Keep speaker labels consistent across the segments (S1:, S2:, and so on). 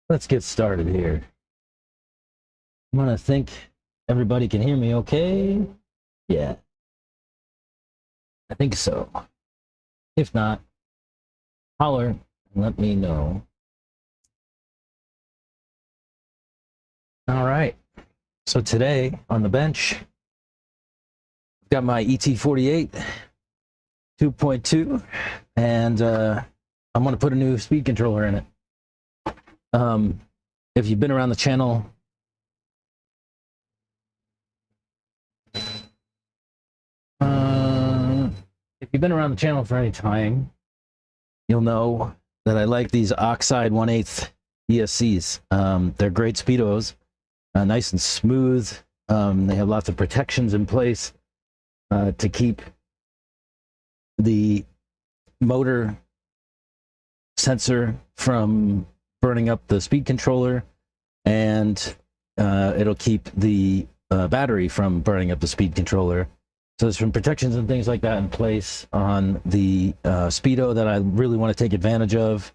S1: Let's get started here. I'm gonna think everybody can hear me okay. Yeah, I think so. If not, holler and let me know. All right. So today on the bench, I've got my ET48 2.2, and I'm gonna put a new speed controller in it. If you've been around the channel, if you've been around the channel for any time, you'll know that I like these Oxide 1/8 ESCs. They're great speedos, nice and smooth. They have lots of protections in place to keep the motor sensor from burning up the speed controller, and it'll keep the battery from burning up the speed controller. So there's some protections and things like that in place on the Speedo that I really want to take advantage of.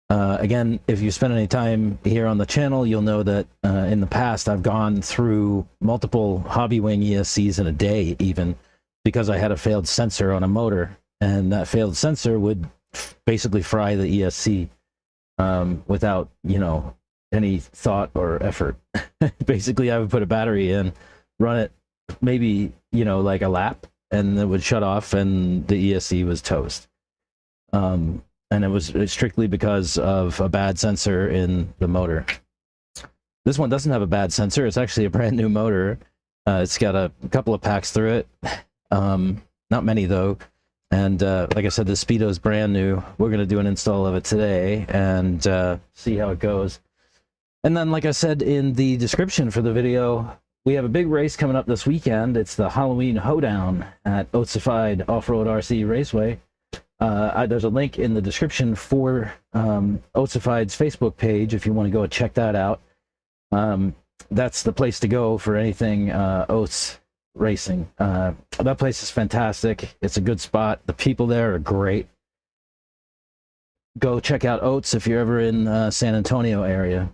S1: Again, if you spend any time here on the channel, you'll know that in the past I've gone through multiple Hobbywing ESCs in a day, even because I had a failed sensor on a motor, and that failed sensor would basically fry the ESC without, you know, any thought or effort. Basically, I would put a battery in, run it maybe, you know, like a lap, and it would shut off and the ESC was toast. And it was strictly because of a bad sensor in the motor. This one doesn't have a bad sensor. It's actually a brand new motor. It's got a couple of packs through it. Not many though. And like I said, the Speedo is brand new. We're going to do an install of it today and see how it goes. And then, like I said in the description for the video, we have a big race coming up this weekend. It's the Halloween Hoedown at Oxide Off-Road RC Raceway. There's a link in the description for Oxide's Facebook page if you want to go check that out. That's the place to go for anything Oats racing. That place is fantastic. It's a good spot. The people there are great. Go check out Oats if you're ever in San Antonio area.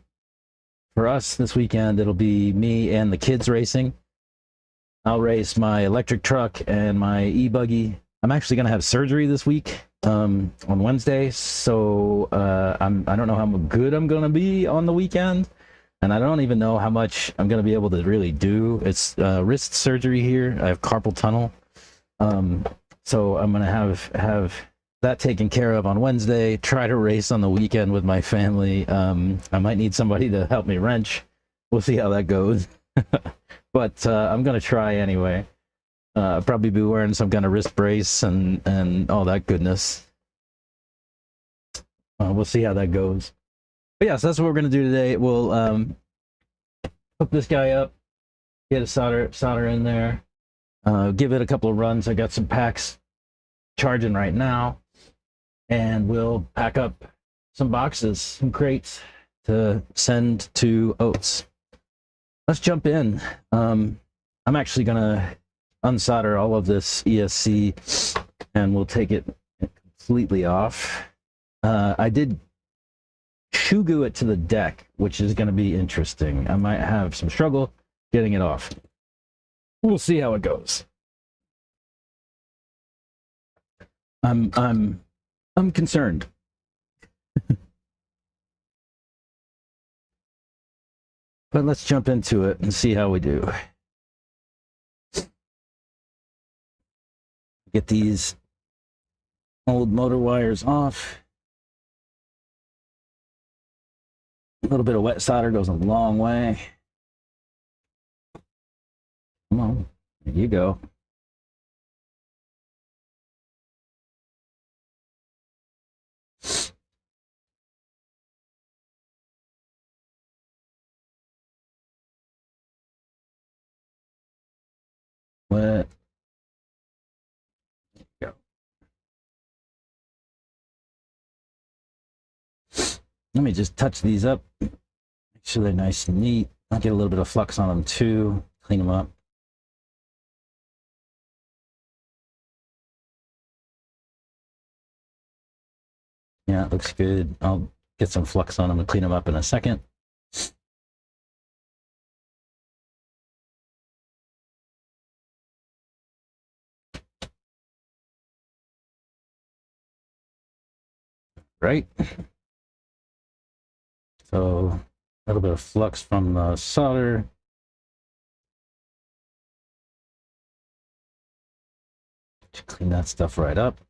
S1: For us this weekend, it'll be me and the kids racing. I'll race my electric truck and my e-buggy. I'm actually going to have surgery this week on Wednesday, so I don't know how good I'm going to be on the weekend, and I don't even know how much I'm going to be able to really do. It's wrist surgery here. I have carpal tunnel, so I'm going to have that taken care of on Wednesday. Try to race on the weekend with my family. I might need somebody to help me wrench. We'll see how that goes. But I'm going to try anyway. I'll probably be wearing some kind of wrist brace and all that goodness. We'll see how that goes. But yeah, so that's what we're going to do today. We'll hook this guy up, get a solder in there, give it a couple of runs. I got some packs charging right now, and we'll pack up some boxes, some crates to send to Oats. Let's jump in. I'm actually going to unsolder all of this ESC, and we'll take it completely off. I did shoe glue it to the deck, which is going to be interesting. I might have some struggle getting it off. We'll see how it goes. I'm concerned. But let's jump into it and see how we do. Get these old motor wires off. A little bit of wet solder goes a long way. Come on, there you go. Wet. There you go. Let me just touch these up. Make sure they're nice and neat. I'll get a little bit of flux on them too. Clean them up. Yeah, it looks good. I'll get some flux on them and clean them up in a second. Right. So a little bit of flux from the solder. Clean that stuff right up.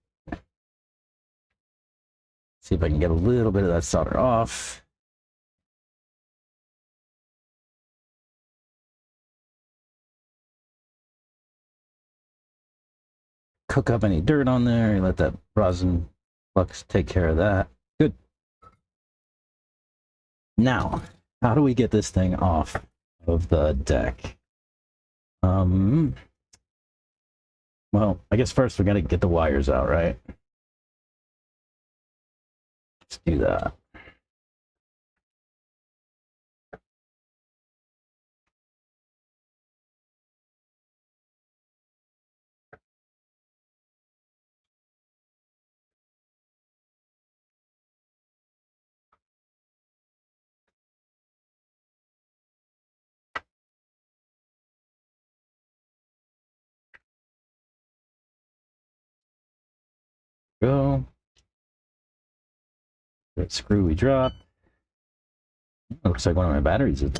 S1: See if I can get a little bit of that solder off. Cook up any dirt on there. Let that rosin flux take care of that. Good. Now, how do we get this thing off of the deck? Well, I guess first we got to get the wires out, right? Let's do that. Go. That screw we dropped. Looks like one of my batteries is.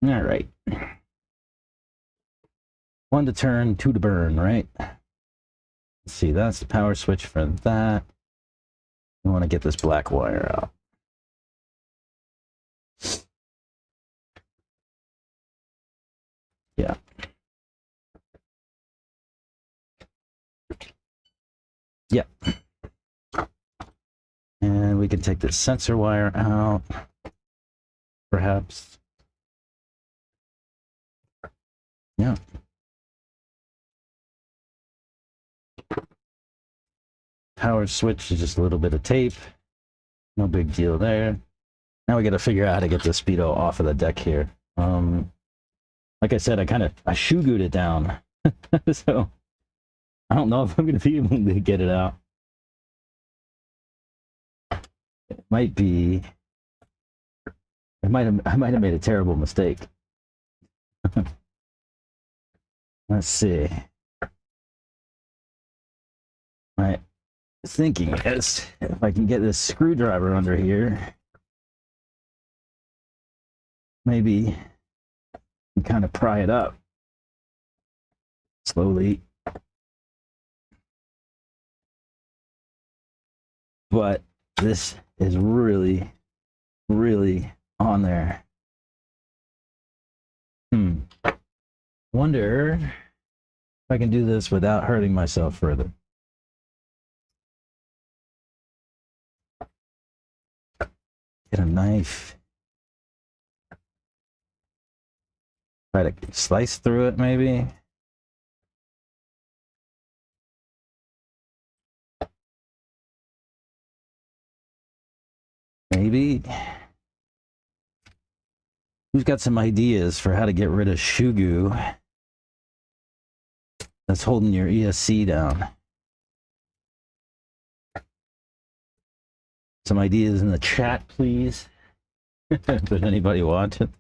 S1: All right. 1 to turn, 2 to burn, right? Let's see, that's the power switch for that. We want to get this black wire out. Yeah. Yep. And we can take this sensor wire out, perhaps. Yeah. Power switch is just a little bit of tape. No big deal there. Now we got to figure out how to get the speedo off of the deck here. Like I said, I shoe-gooed it down. So I don't know if I'm going to be able to get it out. It might be. I might have made a terrible mistake. Let's see. My thinking is if I can get this screwdriver under here, maybe I can kind of pry it up slowly. But this is really, really on there. Wonder if I can do this without hurting myself further. Get a knife. Try to slice through it, maybe. Maybe. Who's got some ideas for how to get rid of shoe goo that's holding your ESC down? Some ideas in the chat, please. If there's anybody watching.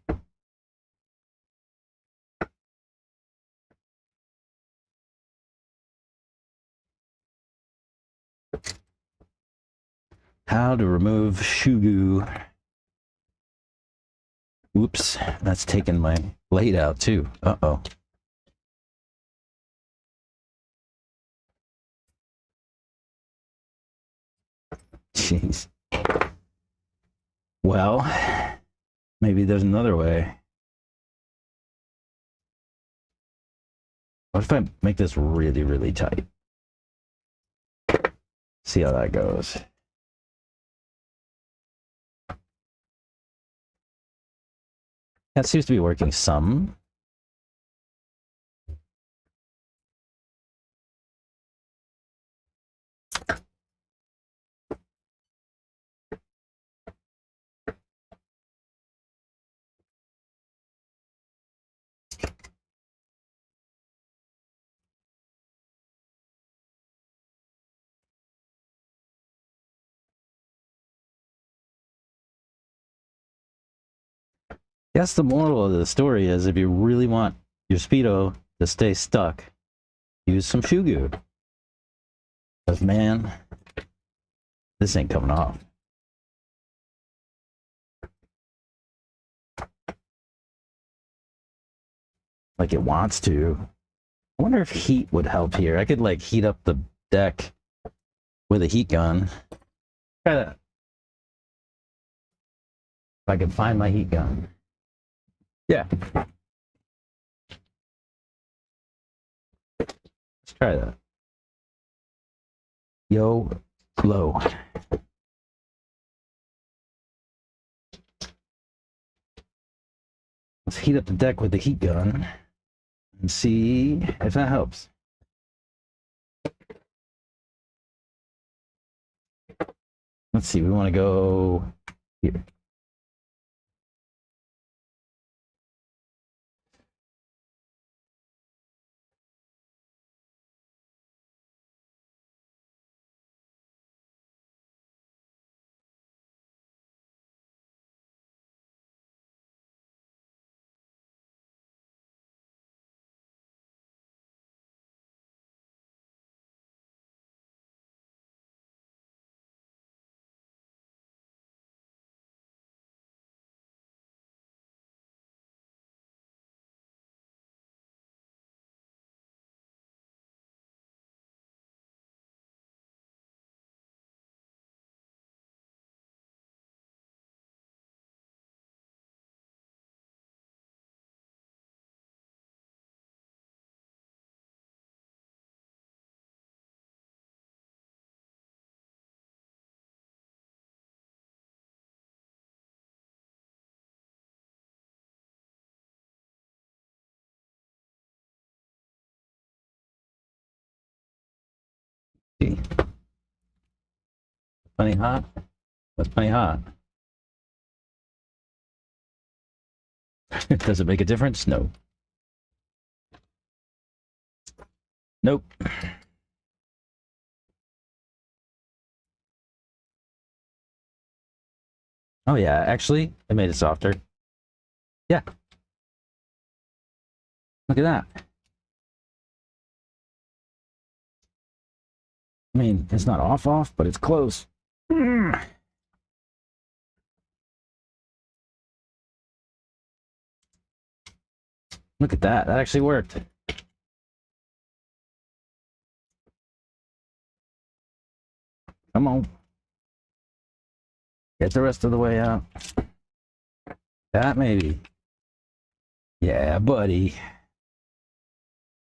S1: How to remove shoe goo. Oops, that's taking my blade out too. Uh-oh. Jeez. Well, maybe there's another way. What if I make this really, really tight? See how that goes. That seems to be working some. Guess the moral of the story is if you really want your Speedo to stay stuck, use some shoe goo. Because man, this ain't coming off. Like it wants to. I wonder if heat would help here. I could like heat up the deck with a heat gun. Try that. If I can find my heat gun. Yeah. Let's try that. Yo, low. Let's heat up the deck with the heat gun and see if that helps. Let's see, we want to go here. See. Plenty hot? That's plenty hot. Does it make a difference? No. Nope. Oh yeah, actually, it made it softer. Yeah. Look at that. I mean, it's not off, but it's close. Look at that. That actually worked. Come on. Get the rest of the way out. That maybe. Yeah, buddy.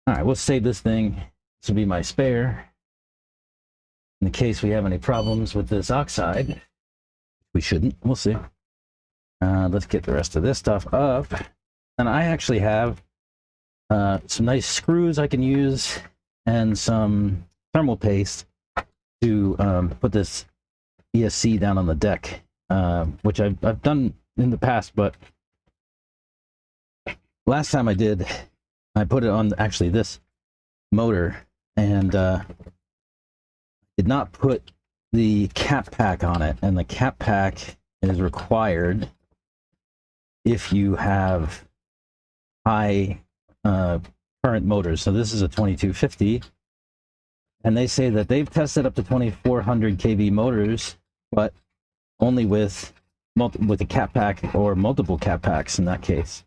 S1: All right, we'll save this thing. This will be my spare. In the case we have any problems with this oxide. We shouldn't. We'll see. Let's get the rest of this stuff up. And I actually have some nice screws I can use and some thermal paste to put this ESC down on the deck, which I've done in the past, but last time I did, I put it on actually this motor and did not put the cap pack on it, and the cap pack is required if you have high current motors. So this is a 2250, and they say that they've tested up to 2400 kV motors, but only with a cap pack or multiple cap packs in that case.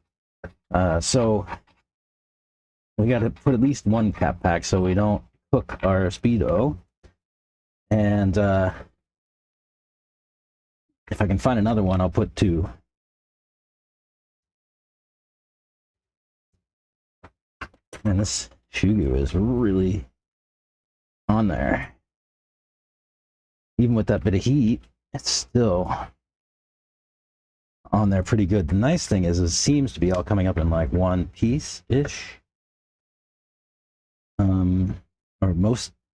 S1: So we got to put at least one cap pack so we don't cook our Speedo. And if I can find another one, I'll put two. And this shoe goo is really on there. Even with that bit of heat, it's still on there pretty good. The nice thing is it seems to be all coming up in like one piece-ish. Or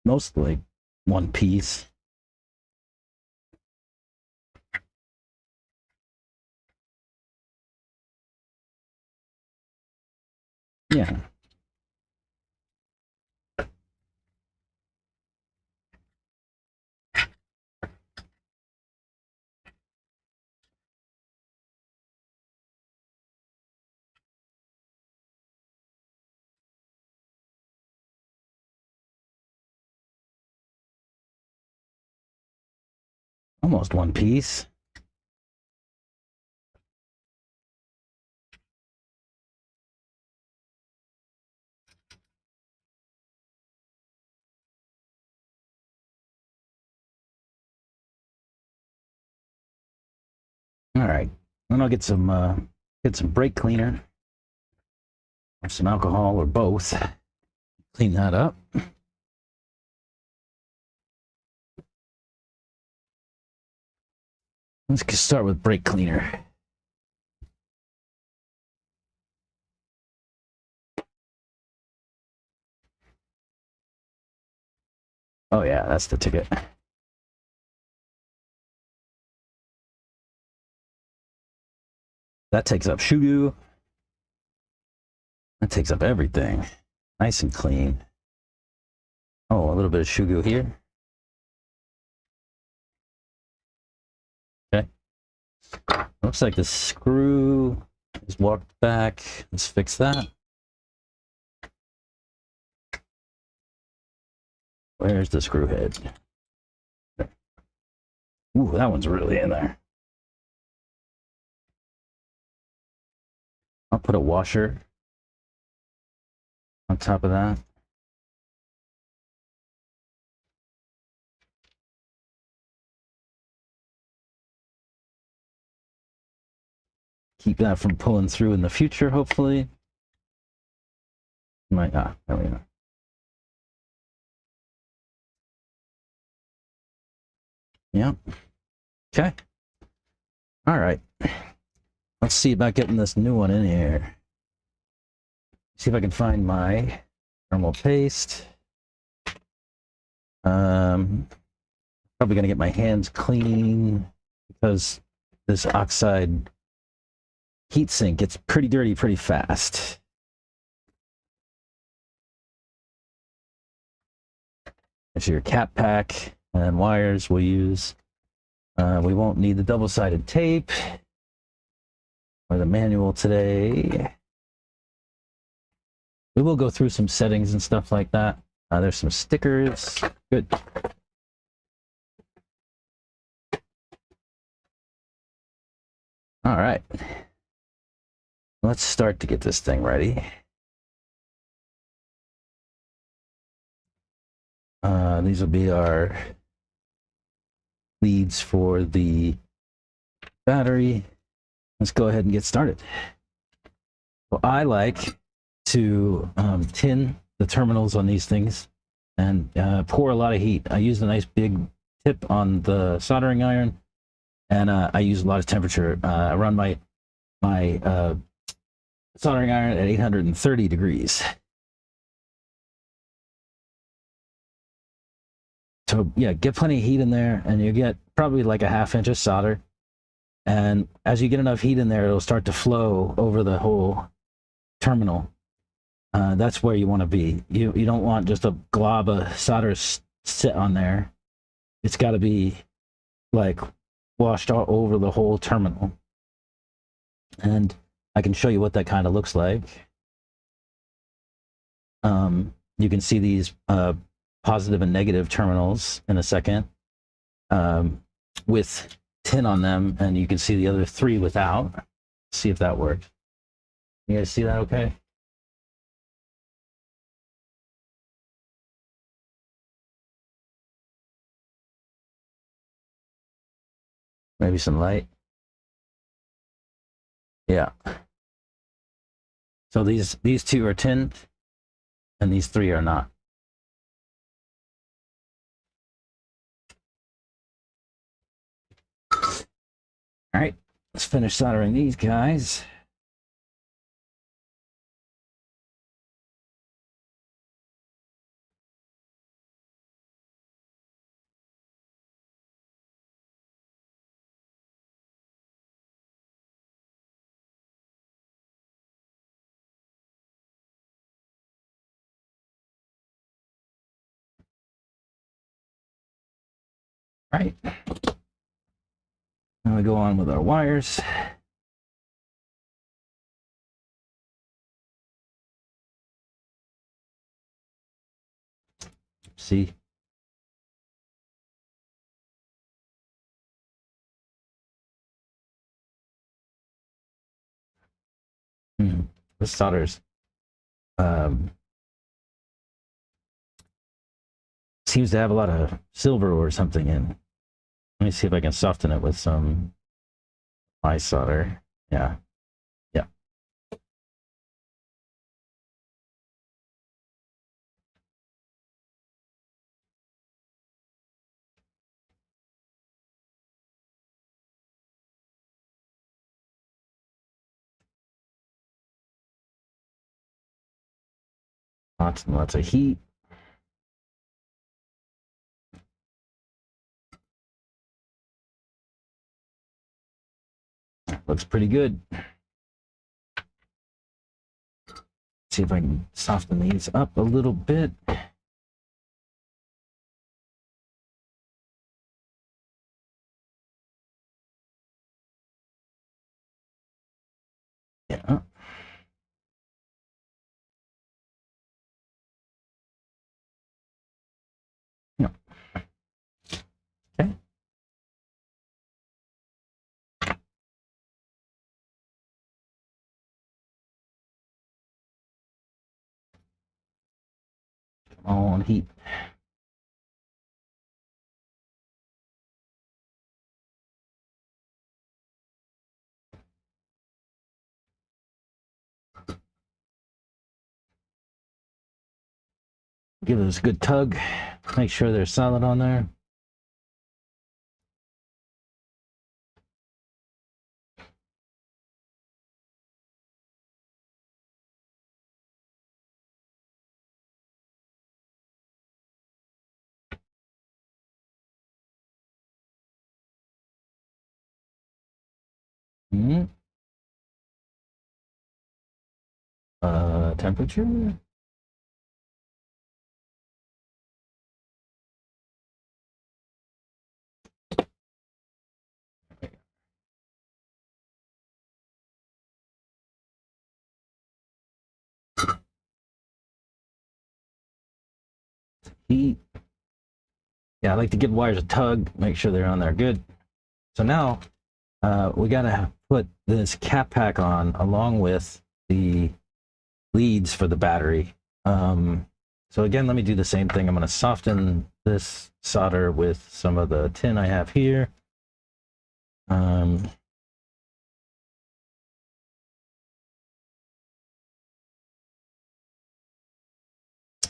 S1: mostly one piece. Yeah. Almost one piece. All right, then I'll get some brake cleaner or some alcohol or both. Clean that up. Let's start with brake cleaner. Oh yeah, that's the ticket. That takes up shugu. That takes up everything. Nice and clean. Oh, a little bit of shugu here. Okay. Looks like the screw is walked back. Let's fix that. Where's the screw head? Ooh, that one's really in there. I'll put a washer on top of that. Keep that from pulling through in the future, hopefully. There we go. Yeah. Okay. All right. Let's see about getting this new one in here. See if I can find my thermal paste. Probably gonna get my hands clean because this oxide heatsink gets pretty dirty pretty fast. There's your cap pack and wires we'll use. We won't need the double-sided tape or the manual today. We will go through some settings and stuff like that. There's some stickers. Good. All right. Let's start to get this thing ready. These will be our leads for the battery. Let's go ahead and get started. Well, I like to tin the terminals on these things and pour a lot of heat. I use a nice big tip on the soldering iron, and I use a lot of temperature. I run my soldering iron at 830 degrees. So yeah, get plenty of heat in there, and you get probably like a 1/2 inch of solder. And as you get enough heat in there, it'll start to flow over the whole terminal. That's where you want to be. You don't want just a glob of solder sit on there. It's got to be like washed all over the whole terminal. And I can show you what that kind of looks like. You can see these positive and negative terminals in a second with tin on them, and you can see the other 3 without. See if that works. You guys see that okay? Maybe some light. Yeah. So these 2 are tinned, and these 3 are not. All right, let's finish soldering these guys. All right. Now we go on with our wires. See? This solder's seems to have a lot of silver or something in. Let me see if I can soften it with some ice solder. Yeah. Yeah. Lots and lots of heat. Looks pretty good. See if I can soften these up a little bit. Yeah. Yeah. Okay. Come on, heat. Give this a good tug. Make sure they're solid on there. Mm-hmm. Temperature. Heat. Yeah, I like to give wires a tug, make sure they're on there good. So now we gotta put this cap pack on along with the leads for the battery. So again, let me do the same thing. I'm gonna soften this solder with some of the tin I have here.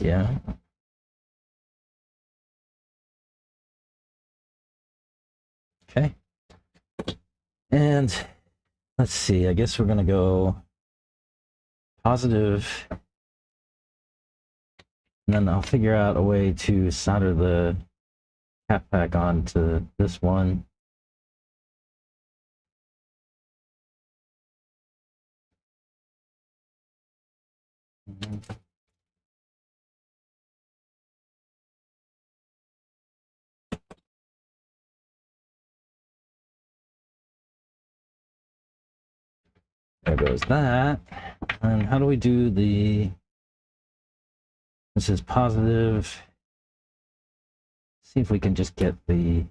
S1: Yeah. Okay. And let's see, I guess we're gonna go positive, and then I'll figure out a way to solder the cap pack onto this one. There goes that. And how do we do the... This is positive. See if we can just get the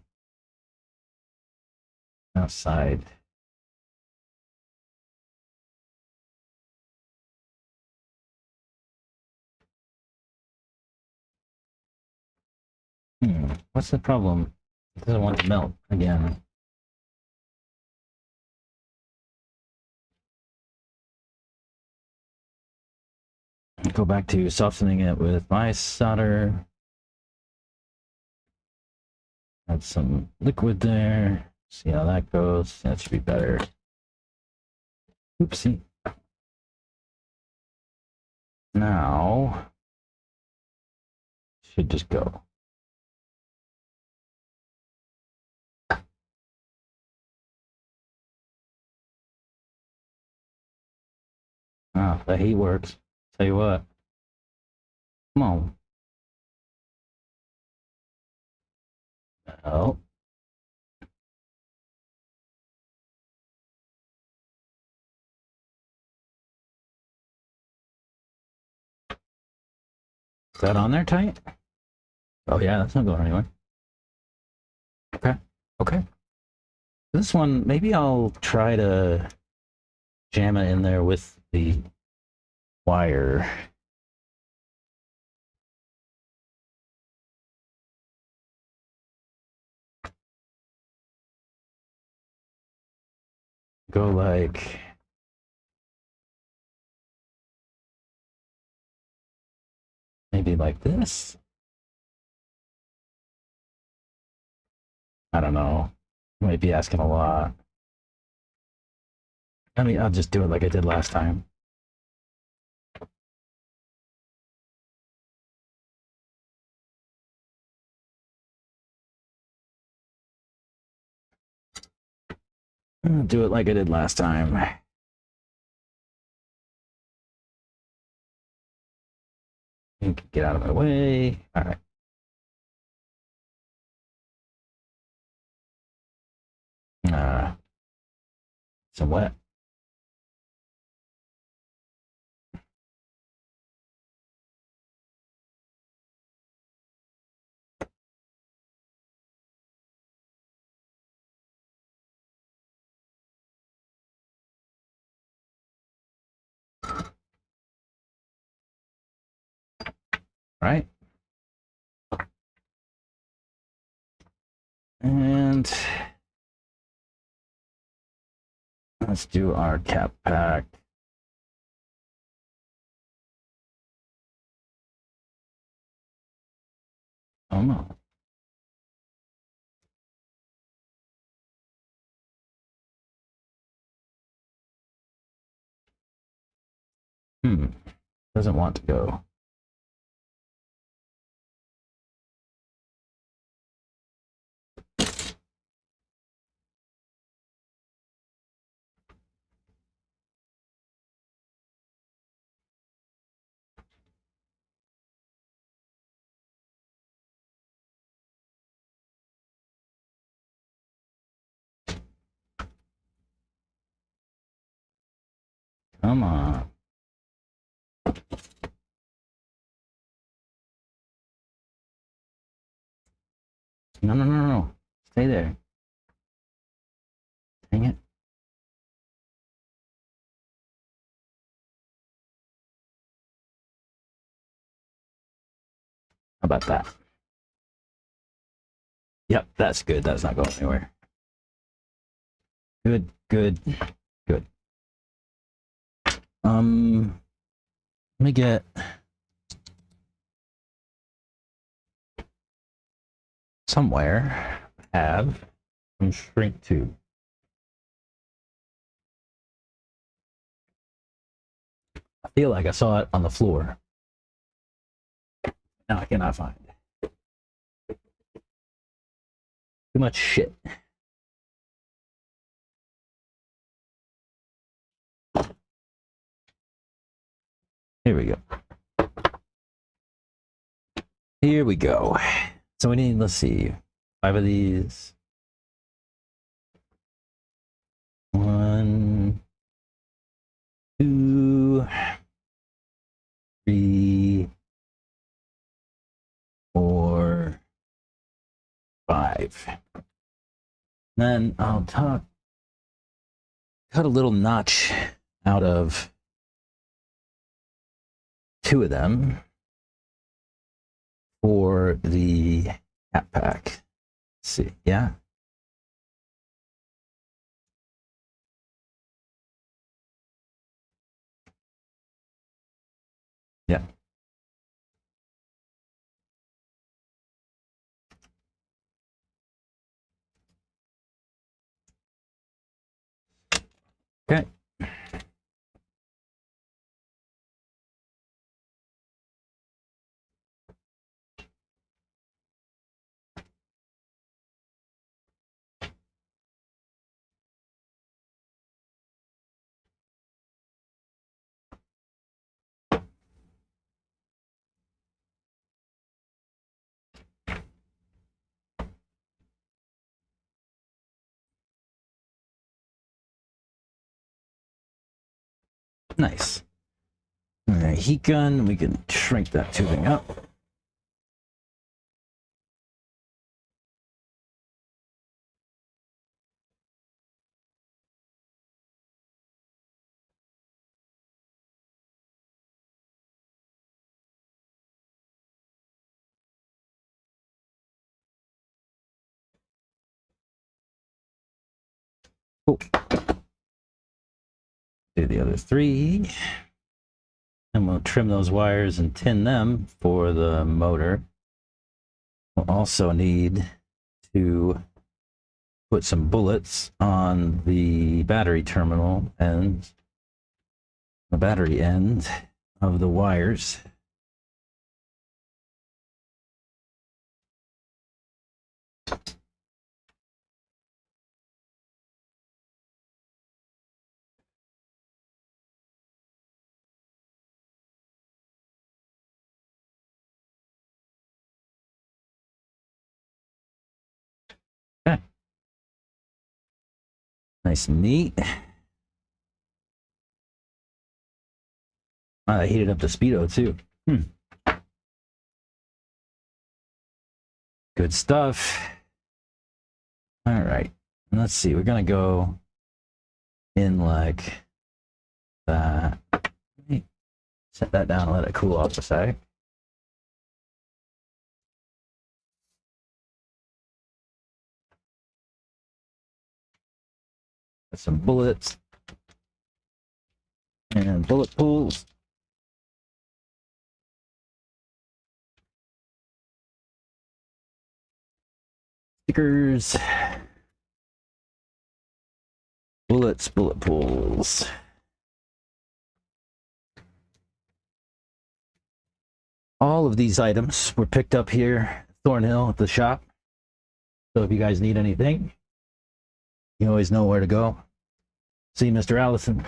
S1: outside. What's the problem? It doesn't want to melt again. Go back to softening it with my solder. Add some liquid there. See how that goes. That should be better. Oopsie. Now, should just go. Ah, the heat works. Tell you what. Come on. Oh. Is that on there tight? Oh yeah, that's not going anywhere. Okay. Okay. This one, maybe I'll try to jam it in there with the wire. Go like maybe like this. I don't know. You might be asking a lot. I mean, I'll just do it like I did last time. I'll do it like I did last time. You can get out of my way. All right. Some wet. Right. And let's do our cap pack. Oh no. Doesn't want to go. Come on. No, no, no, no. Stay there. Dang it. How about that? Yep, that's good. That's not going anywhere. Good, good, good. Let me get somewhere have some shrink tube. I feel like I saw it on the floor. Now I cannot find it. Too much shit. Here we go. Here we go. So we need, let's see, 5 of these. 1, 2, 3, 4, 5. Then I'll cut a little notch out of 2 of them for the hat pack. Let's see, yeah. Yeah. Okay. Nice. All right, heat gun. We can shrink that tubing up. Cool. Do the other 3. And we'll trim those wires and tin them for the motor. We'll also need to put some bullets on the battery terminal and the battery end of the wires. Okay. Nice and neat. I heated up the speedo too. Good stuff. All right. Let's see. We're gonna go in like that. Set that down and let it cool off a sec. Got some bullets and bullet pools. Stickers. Bullets, bullet pools. All of these items were picked up here at Thornhill at the shop. So if you guys need anything, you always know where to go. See Mr. Allison,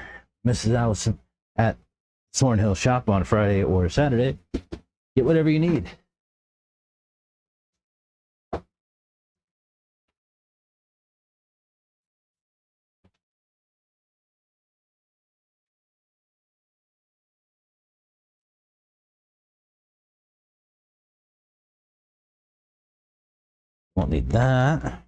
S1: Mrs. Allison at Thornhill shop on Friday or Saturday. Get whatever you need. Won't need that.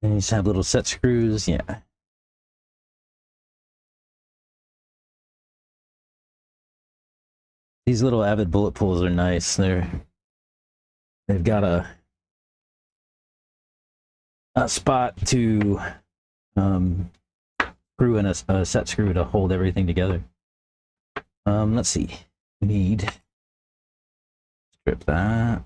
S1: And you just have little set screws, yeah. These little Avid bullet pulls are nice. They've got a spot to screw in a set screw to hold everything together. Let's see. We need strip that.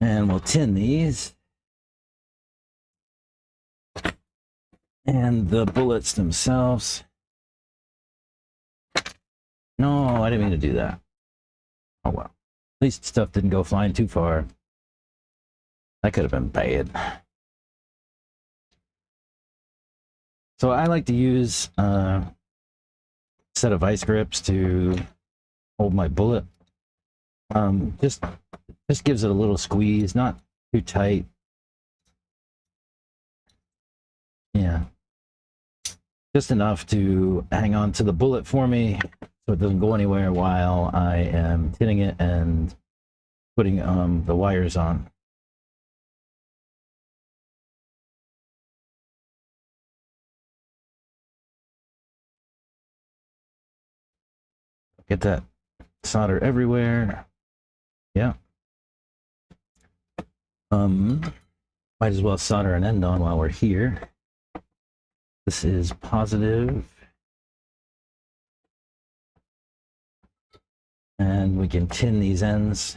S1: And we'll tin these. And the bullets themselves. No, I didn't mean to do that. Oh well. At least stuff didn't go flying too far. That could have been bad. So I like to use a set of vice grips to hold my bullet. Just gives it a little squeeze, not too tight. Yeah. Just enough to hang on to the bullet for me so it doesn't go anywhere while I am tinning it and putting the wires on. Get that solder everywhere. Yeah. Might as well solder an end on while we're here. This is positive. And we can tin these ends.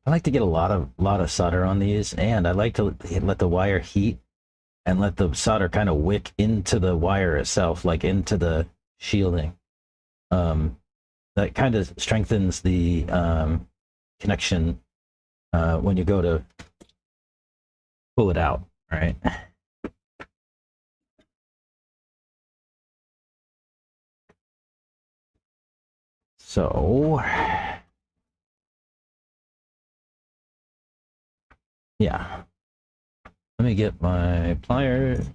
S1: I like to get a lot of solder on these, and I like to let the wire heat and let the solder kind of wick into the wire itself, like into the shielding. That kind of strengthens the connection when you go to pull it out, right? So, yeah. Let me get my pliers.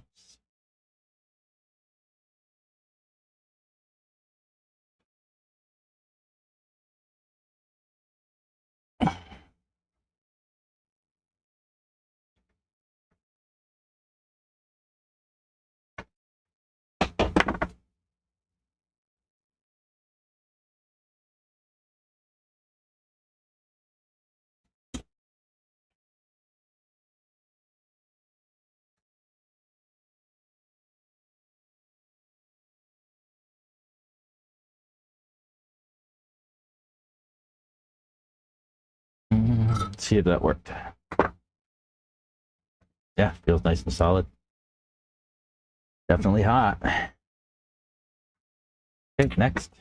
S1: Let's see if that worked. Yeah, feels nice and solid. Definitely hot. Okay, next.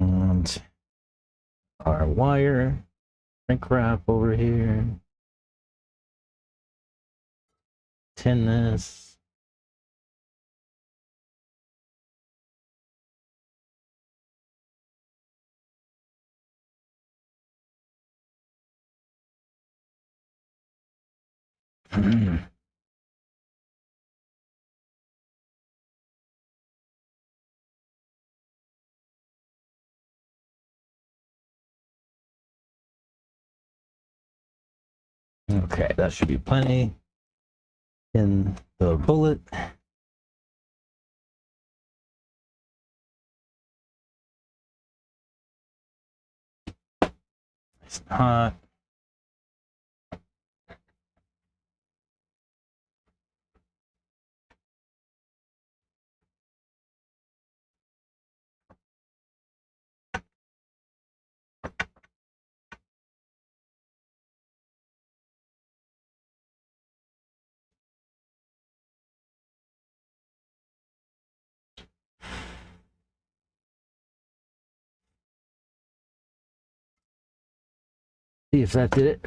S1: And our wire, shrink wrap over here. Tin this. Okay, that should be plenty. In the bullet. Nice and hot. See if that did it.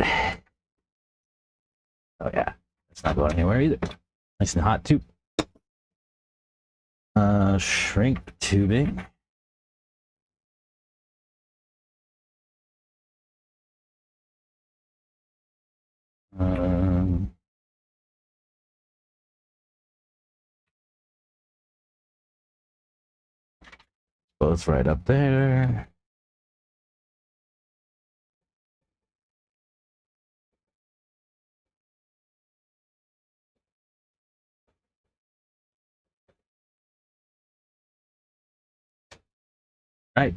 S1: Oh yeah, it's not going anywhere either. Nice and hot too. Shrink tubing. Both right up there. Right.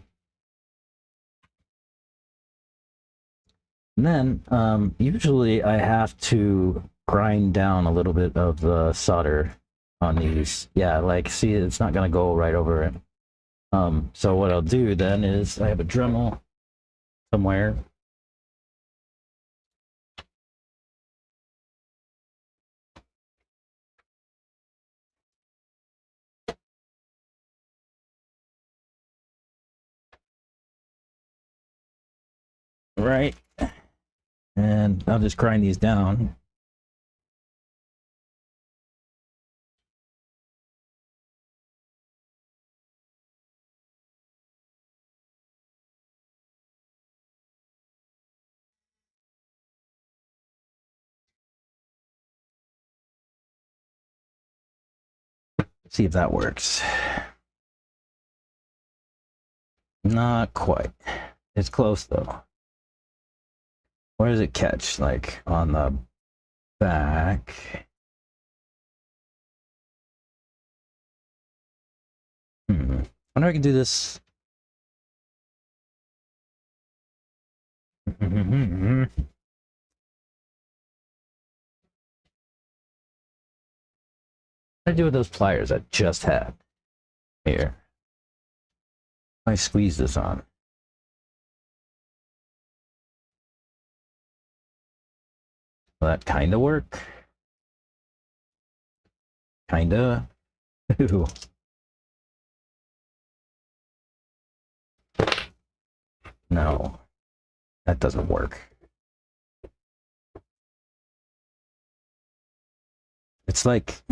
S1: And then usually I have to grind down a little bit of the solder on these. Yeah, like see, it's not gonna go right over it. So what I'll do then is I have a Dremel somewhere. Right. And I'll just grind these down. See if that works. Not quite. It's close though. Where does it catch? Like on the back. I wonder if I can do this. What do I do with those pliers I just had? Here. I squeeze this on. Will that kind of work? Kinda. No, that doesn't work. It's like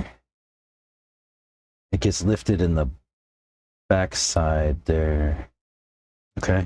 S1: it gets lifted in the back side there. Okay.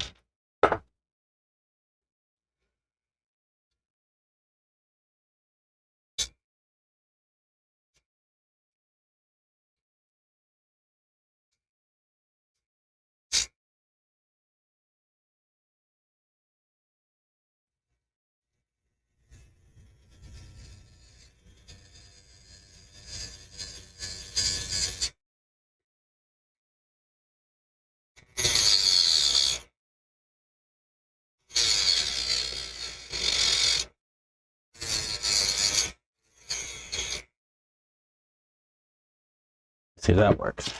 S1: See if that works.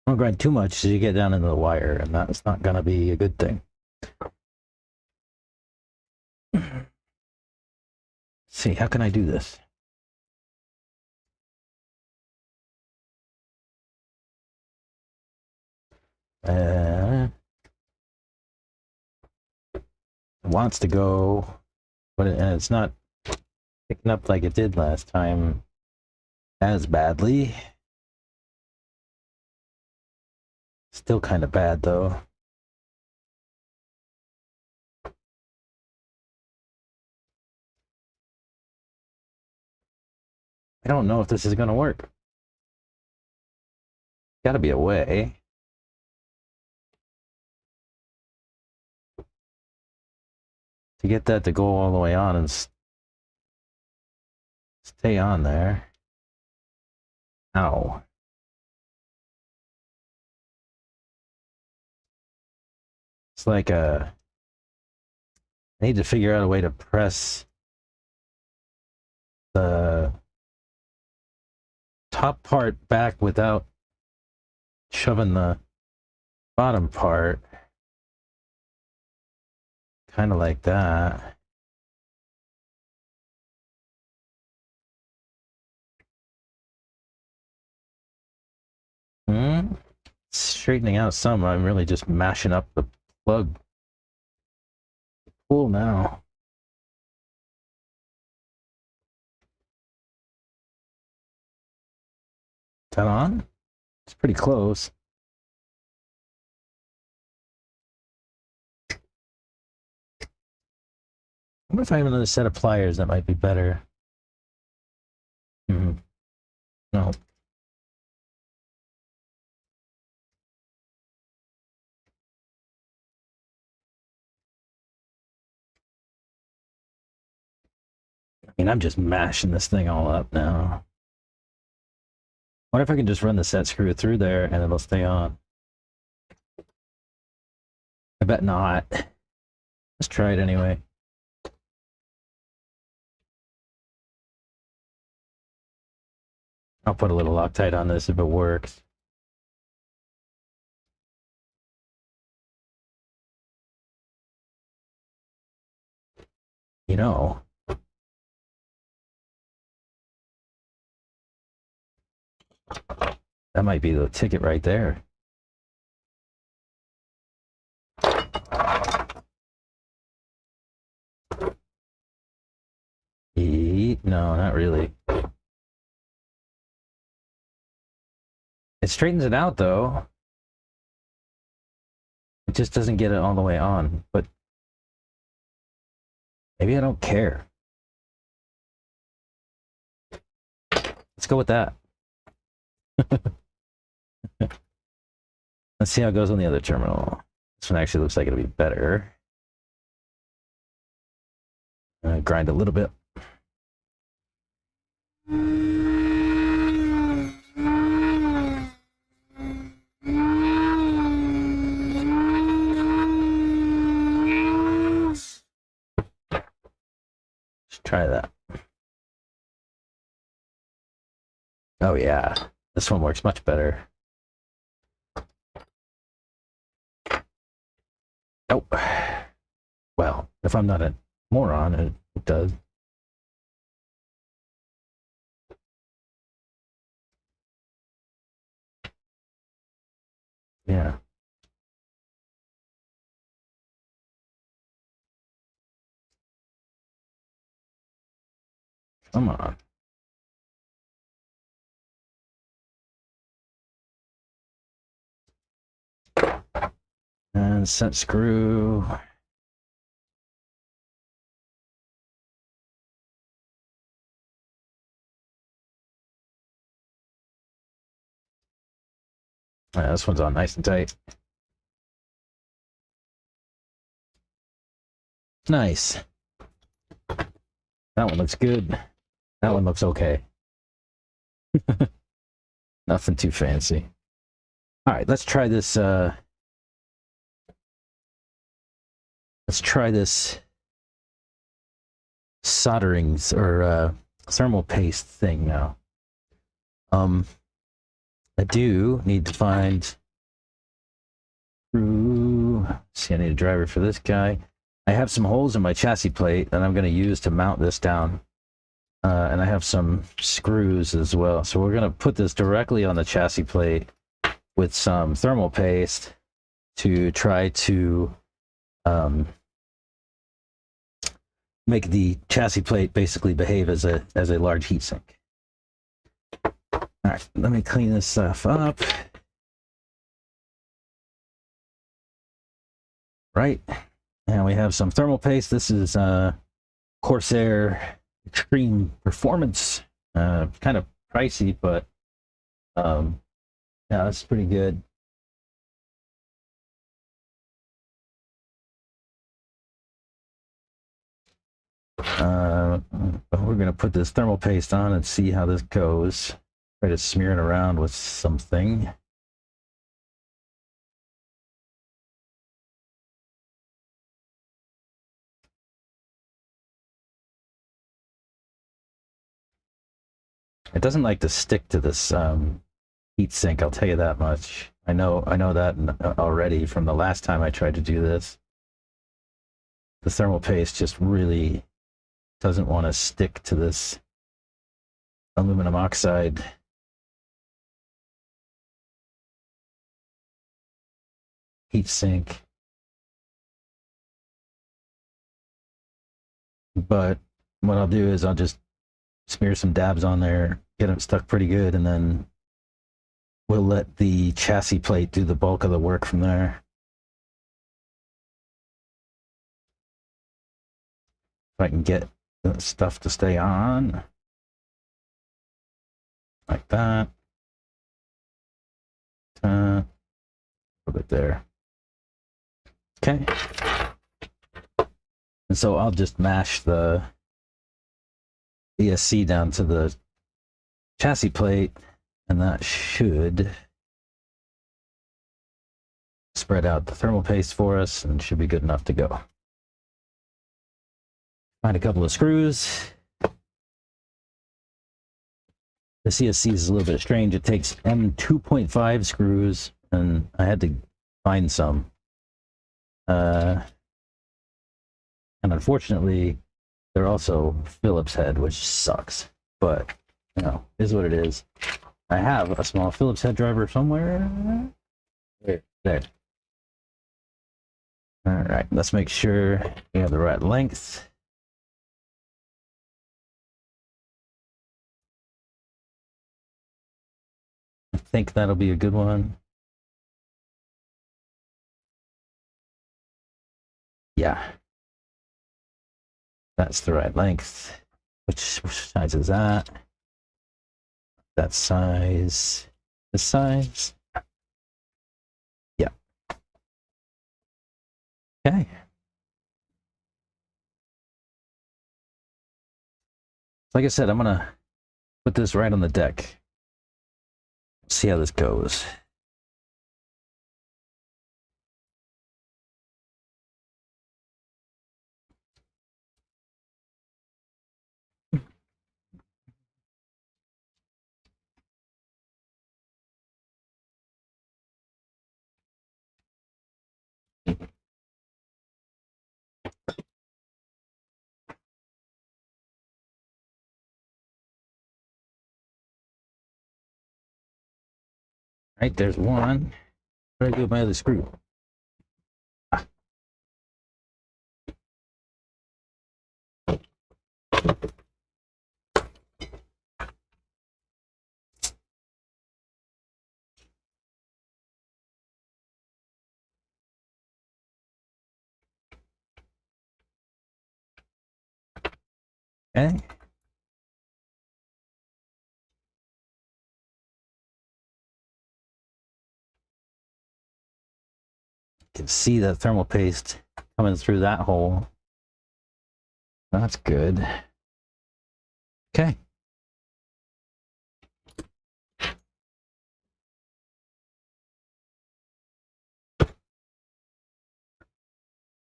S1: Don't grind too much so you get down into the wire, and that's not gonna be a good thing. Let's see, how can I do this? It wants to go, but and it's not picking up like it did last time as badly. Still kind of bad though. I don't know if this is going to work. Got to be a way. To get that to go all the way on and stay on there. Ow. It's like I need to figure out a way to press the top part back without shoving the bottom part. Kind of like that. Straightening out some. I'm really just mashing up the plug. Cool now. Is that on? It's pretty close. I wonder if I have another set of pliers that might be better. No. I mean, I'm just mashing this thing all up now. What if I can just run the set screw through there and it'll stay on? I bet not. Let's try it anyway. I'll put a little Loctite on this if it works. You know. That might be the ticket right there. No, not really. It straightens it out though. It just doesn't get it all the way on, but maybe I don't care. Let's go with that. Let's see how it goes on the other terminal. This one actually looks like it'll be better. Grind a little bit. Let's try that. Oh yeah, this one works much better. Oh, well, if I'm not a moron, it does. Yeah. Come on. 1 cent screw. This one's on nice and tight. Nice. That one looks good. That one looks okay. Nothing too fancy. All right, let's try this. Let's try this soldering or thermal paste thing now. I do need to find screw. See, I need a driver for this guy. I have some holes in my chassis plate that I'm going to use to mount this down. And I have some screws as well. So we're going to put this directly on the chassis plate with some thermal paste to try to make the chassis plate basically behave as a large heatsink. All right, let me clean this stuff up. Right, and we have some thermal paste. This is Corsair Extreme Performance. Kind of pricey, but yeah, that's pretty good. We're gonna put this thermal paste on and see how this goes. Try to smear it around with something. It doesn't like to stick to this heat sink, I'll tell you that much. I know that already from the last time I tried to do this. The thermal paste just really doesn't want to stick to this aluminum oxide. Heat sink. But what I'll do is I'll just smear some dabs on there, get them stuck pretty good, and then we'll let the chassis plate do the bulk of the work from there. If I can get the stuff to stay on. Like that. A little bit there. Okay. And so I'll just mash the ESC down to the chassis plate, and that should spread out the thermal paste for us and should be good enough to go. Find a couple of screws. The ESC is a little bit strange. It takes M2.5 screws, and I had to find some. And unfortunately, they're also Phillips head, which sucks. But, you know, is what it is. I have a small Phillips head driver somewhere. There. All right, let's make sure we have the right length. I think that'll be a good one. Yeah. That's the right length. Which size is that? That size. This size? Yeah. Okay. Like I said, I'm gonna put this right on the deck. See how this goes. Right, there's one. What do I do with my other screw? Okay. You can see the thermal paste coming through that hole. That's good. Okay.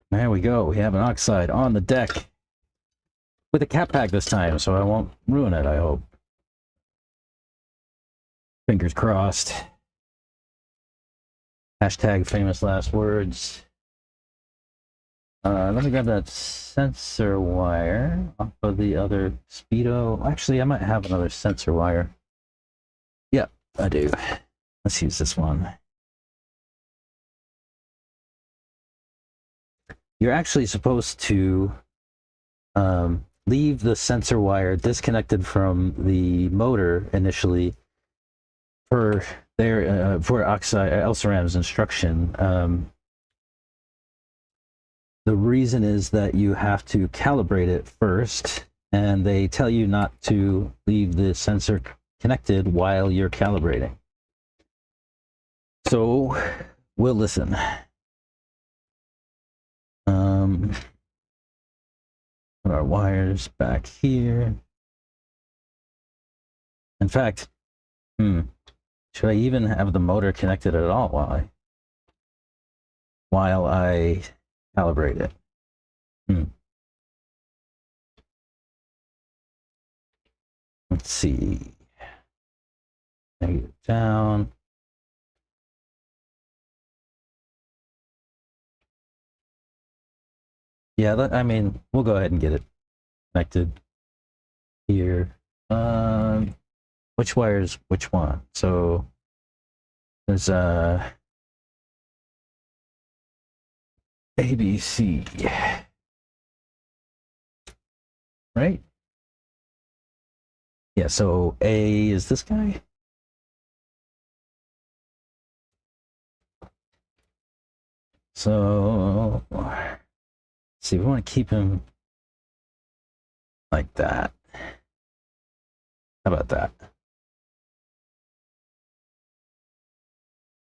S1: There we go. We have an oxide on the deck with a cap pack this time, so I won't ruin it, I hope. Fingers crossed. Hashtag famous last words. Let me grab that sensor wire off of the other speedo. Actually, I might have another sensor wire. Yep, I do. Let's use this one. You're actually supposed to leave the sensor wire disconnected from the motor initially for Oxide Elceram's instruction. The reason is that you have to calibrate it first, and they tell you not to leave the sensor connected while you're calibrating. So we'll listen. Put our wires back here. In fact, should I even have the motor connected at all while I calibrate it? Let's see. Negative down. Yeah, I mean, we'll go ahead and get it connected here. Which wires? Which one? So there's ABC, right? Yeah. So A is this guy. So let's see, we want to keep him like that. How about that?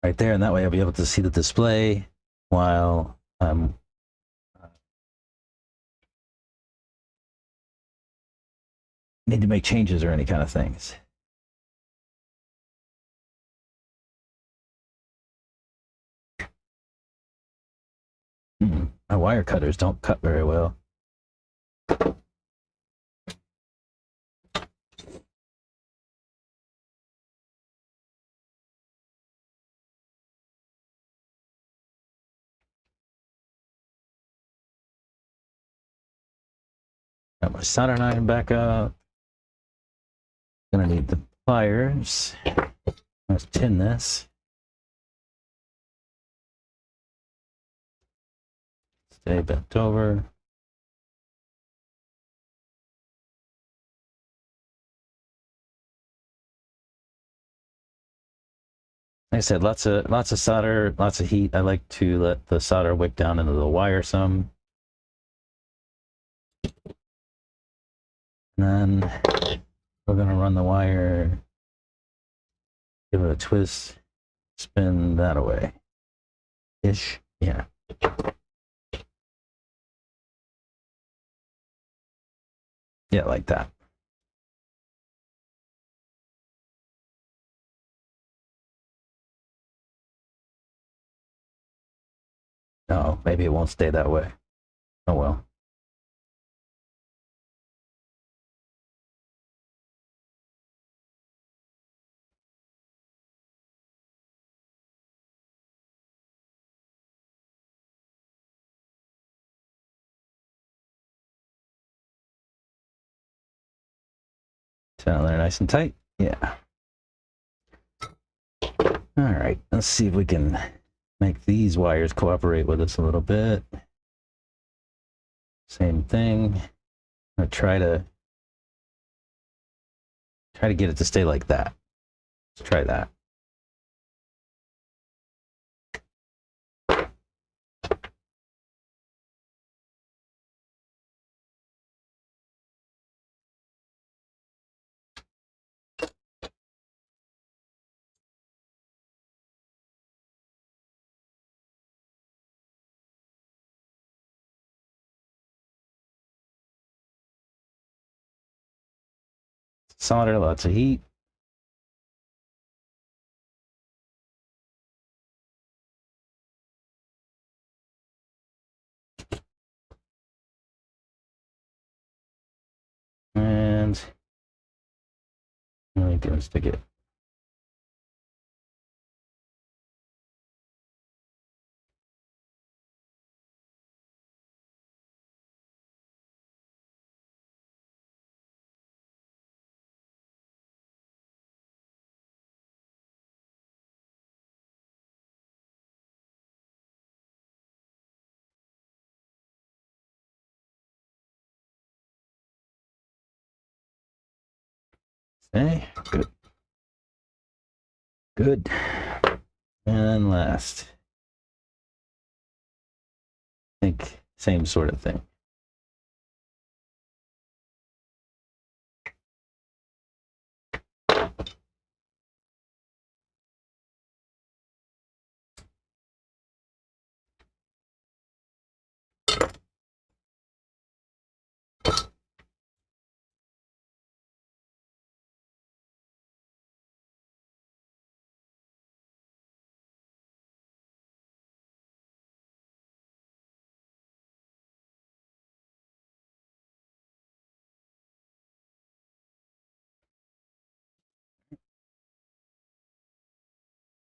S1: Right there, and that way I'll be able to see the display while need to make changes or any kind of things. My wire cutters don't cut very well. Got my soldering iron back up. Gonna need the pliers. Let's tin this. Stay bent over. Like I said, lots of solder, lots of heat. I like to let the solder wick down into the wire some. And then we're gonna run the wire, give it a twist, spin that away. Ish, yeah. Yeah, like that. No, maybe it won't stay that way. Oh well. Down there nice and tight. Yeah. All right, let's see if we can make these wires cooperate with us a little bit. Same thing. I'm gonna try to get it to stay like that. Let's try that. solder, lots of heat. And I'm gonna stick it. Okay, good. Good. And last. I think same sort of thing.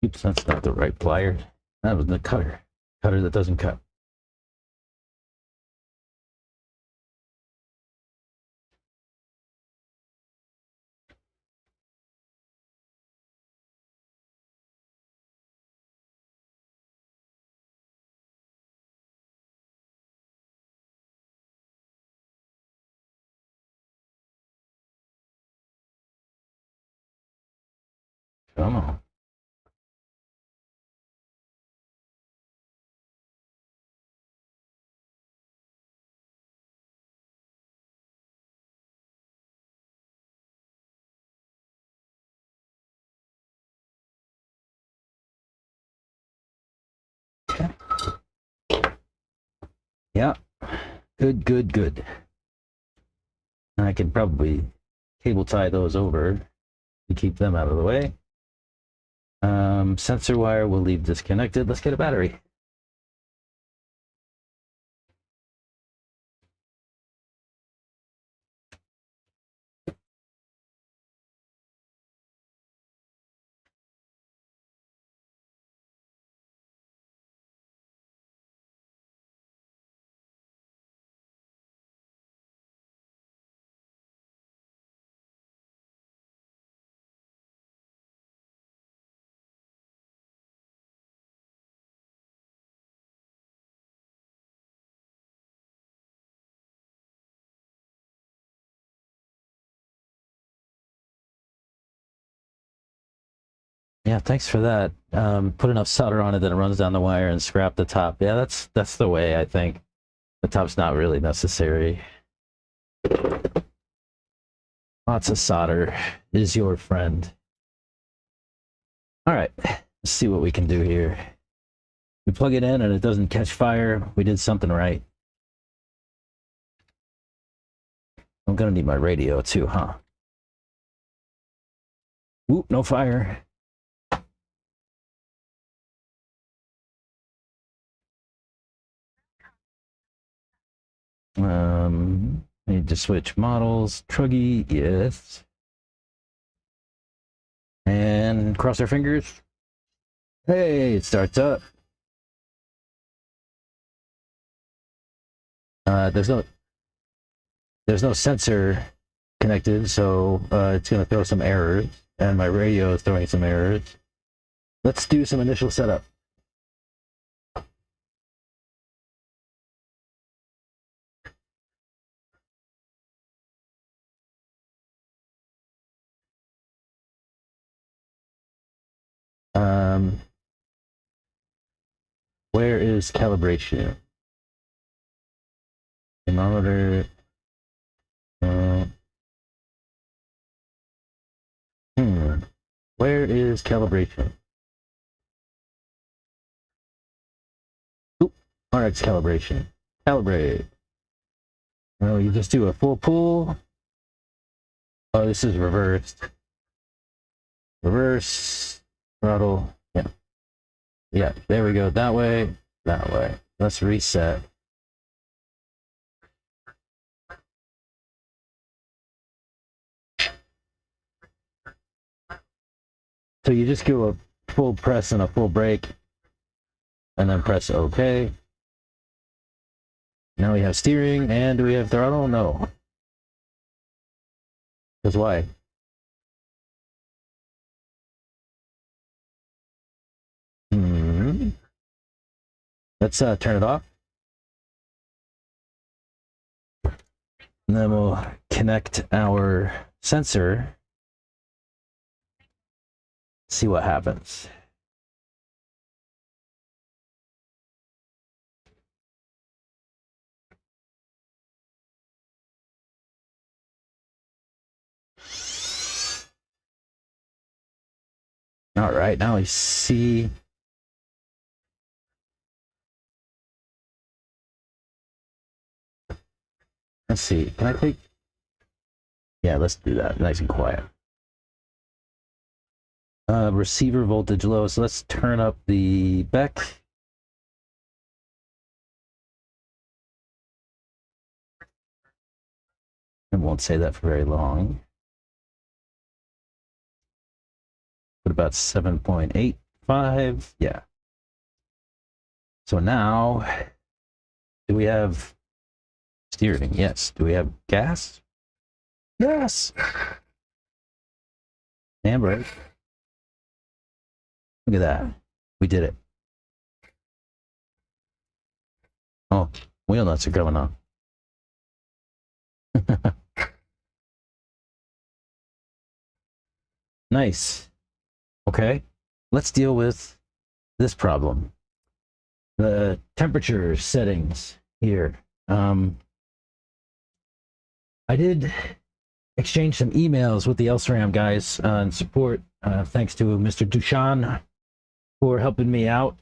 S1: Oops, that's not the right pliers. That was the cutter. Cutter that doesn't cut. Come on. Okay. Yeah. Good, good, good. I can probably cable tie those over to keep them out of the way. Sensor wire will leave disconnected. Let's get a battery. Yeah, thanks for that. Put enough solder on it that it runs down the wire and scrap the top. Yeah, that's the way, I think. The top's not really necessary. Lots of solder is your friend. All right, let's see what we can do here. We plug it in and it doesn't catch fire. We did something right. I'm gonna need my radio too, huh? Oop, no fire. Need to switch models. Truggy, yes. And cross our fingers. Hey, it starts up. There's no sensor connected, so it's gonna throw some errors, and my radio is throwing some errors. Let's do some initial setup. Where is calibration? Thermometer. Where is calibration? Oop, RX calibration. Calibrate. Well, you just do a full pull. Oh, this is reversed. Reverse throttle. Yeah. Yeah, there we go. That way. That way. Let's reset. So you just give a full press and a full brake, and then press OK. Now we have steering, and do we have throttle? No. Because why? Let's turn it off. And then we'll connect our sensor. See what happens. All right, now we see. Let's see. Can I take? Yeah, let's do that. Nice and quiet. Receiver voltage low. So let's turn up the Beck. I won't say that for very long. Put about 7.85. Yeah. So now, do we have steering? Yes. Do we have gas? Yes. And brake. Look at that. We did it. Oh, wheel nuts are going on. Nice. Okay. Let's deal with this problem. The temperature settings here. I did exchange some emails with the Elceram guys in support. Thanks to Mr. Dushan for helping me out.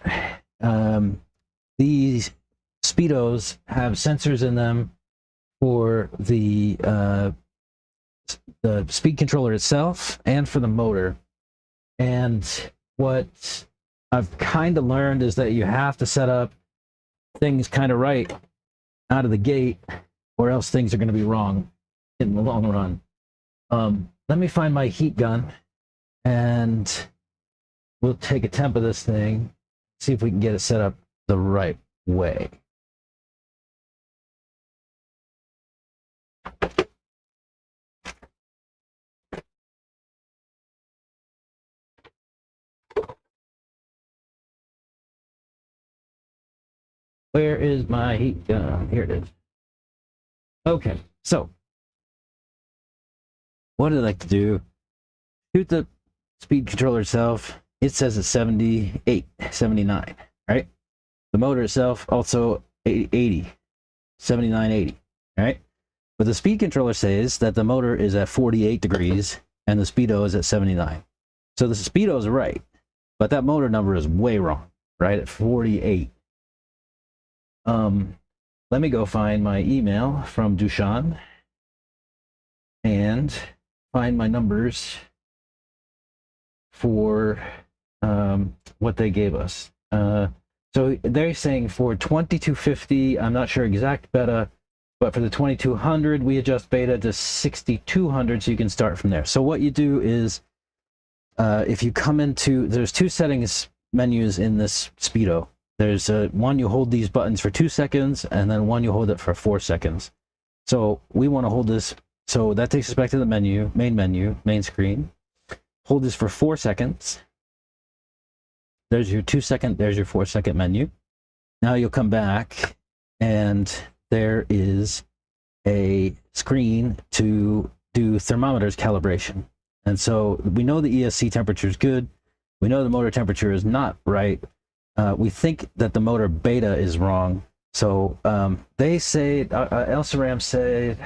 S1: These speedos have sensors in them for the speed controller itself and for the motor. And what I've kind of learned is that you have to set up things kind of right out of the gate, or else things are going to be wrong in the long run. Let me find my heat gun, and we'll take a temp of this thing, see if we can get it set up the right way. Where is my heat gun? Here it is. Okay, so what I'd like to do, shoot the speed controller itself. It says it's 78, 79, right? The motor itself also 80, 79, 80, right? But the speed controller says that the motor is at 48 degrees and the speedo is at 79. So the speedo is right, but that motor number is way wrong, right? At 48. Let me go find my email from Dushan and find my numbers for what they gave us. So they're saying for 2250, I'm not sure exact beta, but for the 2200, we adjust beta to 6200, so you can start from there. So what you do is, if you come into, there's two settings menus in this speedo. There's one you hold these buttons for 2 seconds, and then one you hold it for 4 seconds. So we want to hold this, so that takes us back to the menu, main screen. Hold this for 4 seconds. There's your 2 second, there's your 4 second menu. Now you'll come back, and there is a screen to do thermometers calibration. And so we know the ESC temperature is good. We know the motor temperature is not right. We think that the motor beta is wrong. So they say, Elceram said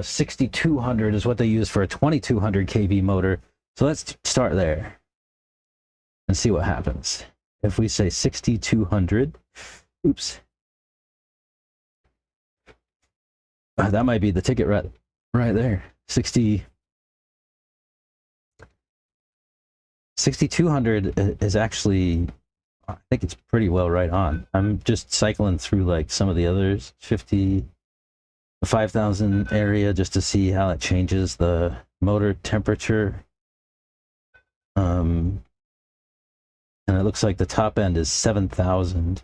S1: 6200 is what they use for a 2200 kV motor. So let's start there and see what happens. If we say 6200, oops. That might be the ticket right there. 60, 6200 is actually, I think it's pretty well right on. I'm just cycling through like some of the others, 5,000 area, just to see how it changes the motor temperature. And it looks like the top end is 7,000.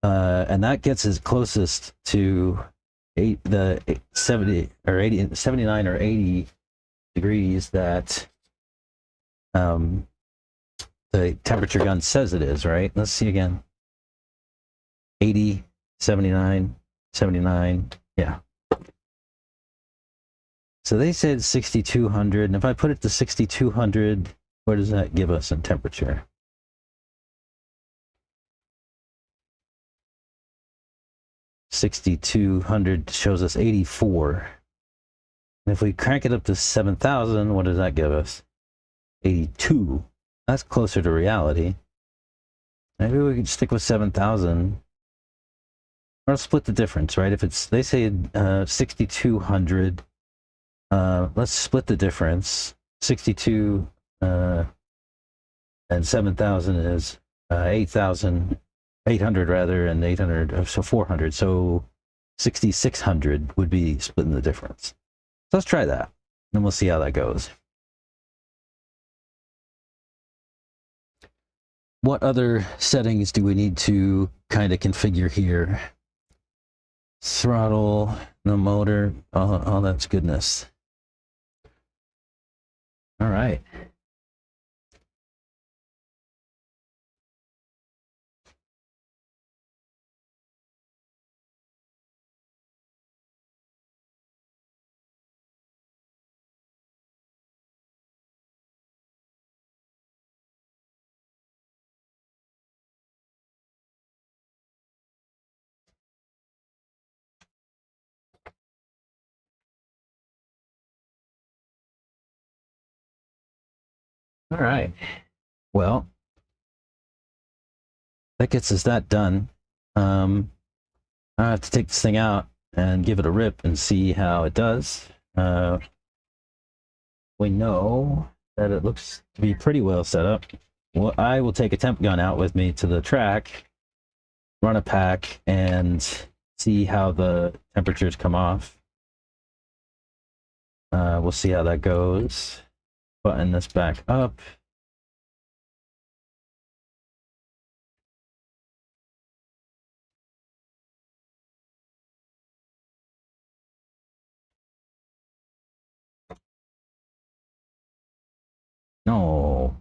S1: And that gets as closest to the 70 or 80, 79 or 80 degrees that the temperature gun says it is, right? Let's see again. 80, 79, 79. Yeah. So they said 6,200. And if I put it to 6,200, what does that give us in temperature? $6,200 shows us 84. And if we crank it up to 7,000, what does that give us? 82. That's closer to reality. Maybe we could stick with 7,000. Or split the difference, right? If it's, they say 6,200, let's split the difference. 62 and 7,000 is 8,800 rather, and 800, so 400. So 6,600 would be splitting the difference. So let's try that, and we'll see how that goes. What other settings do we need to kind of configure here? Throttle, the motor, all that's goodness. All right. All right. Well, that gets us that done. I have to take this thing out and give it a rip and see how it does. We know that it looks to be pretty well set up. Well, I will take a temp gun out with me to the track, run a pack, and see how the temperatures come off. We'll see how that goes. Button this back up. No.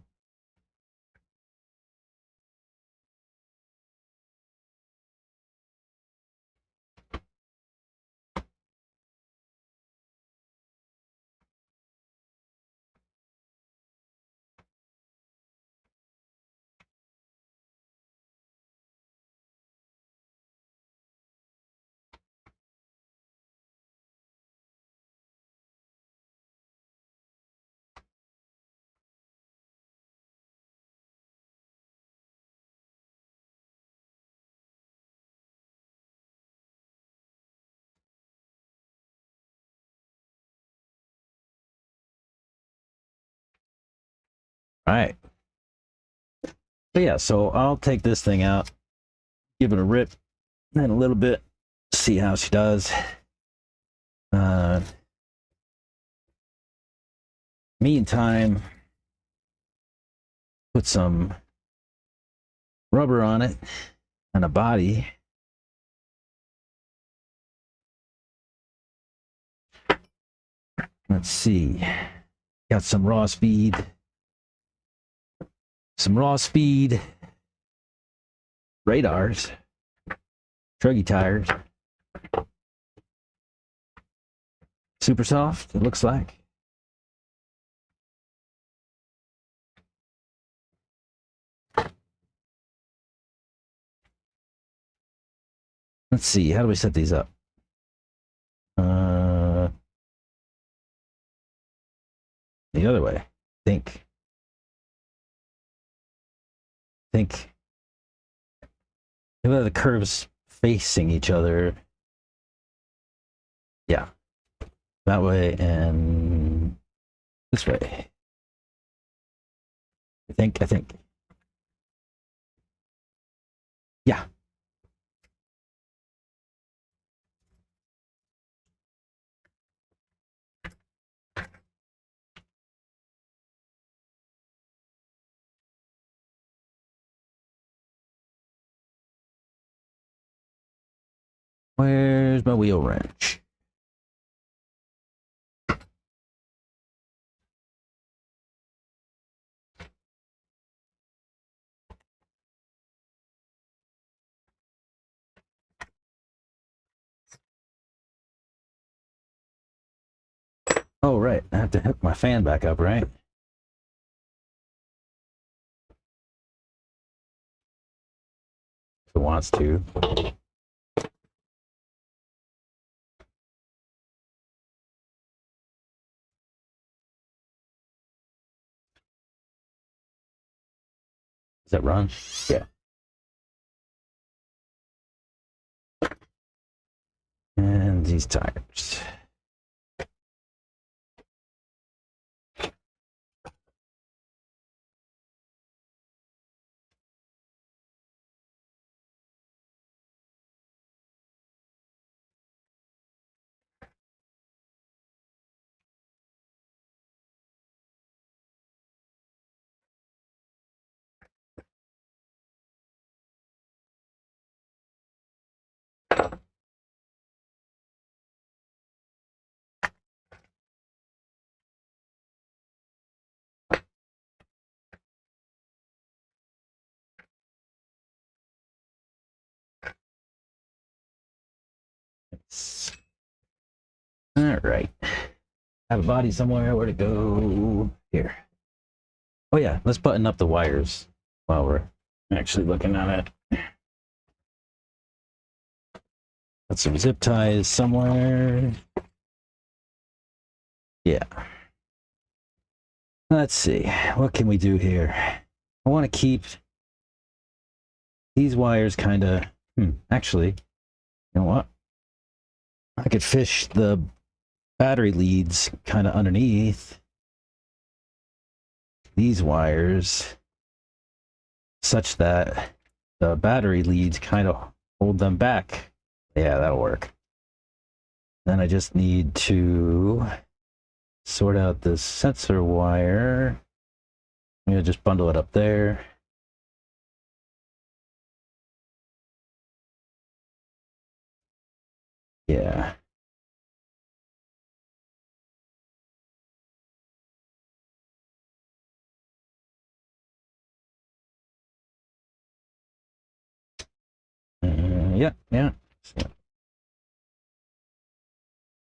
S1: All right. So yeah, so I'll take this thing out, give it a rip, and a little bit, see how she does. Meantime, put some rubber on it and a body. Let's see. Got some raw speed. Some raw speed radars. Truggy tires. Super soft, it looks like. Let's see, how do we set these up? The other way. Think. Maybe the curves facing each other. Yeah. That way and this way. I think. Yeah. Where's my wheel wrench? Oh, right. I have to hook my fan back up, right? If it wants to. Does that run? Yeah. And these tires. All right. Have a body somewhere. Where to go? Here. Oh, yeah. Let's button up the wires while we're actually looking at it. Got some zip ties somewhere. Yeah. Let's see. What can we do here? I want to keep these wires kind of... Actually, you know what? I could fish the battery leads kind of underneath these wires such that the battery leads kind of hold them back. Yeah, that'll work. Then I just need to sort out this sensor wire. I'm gonna just bundle it up there. Yeah. Yeah. So,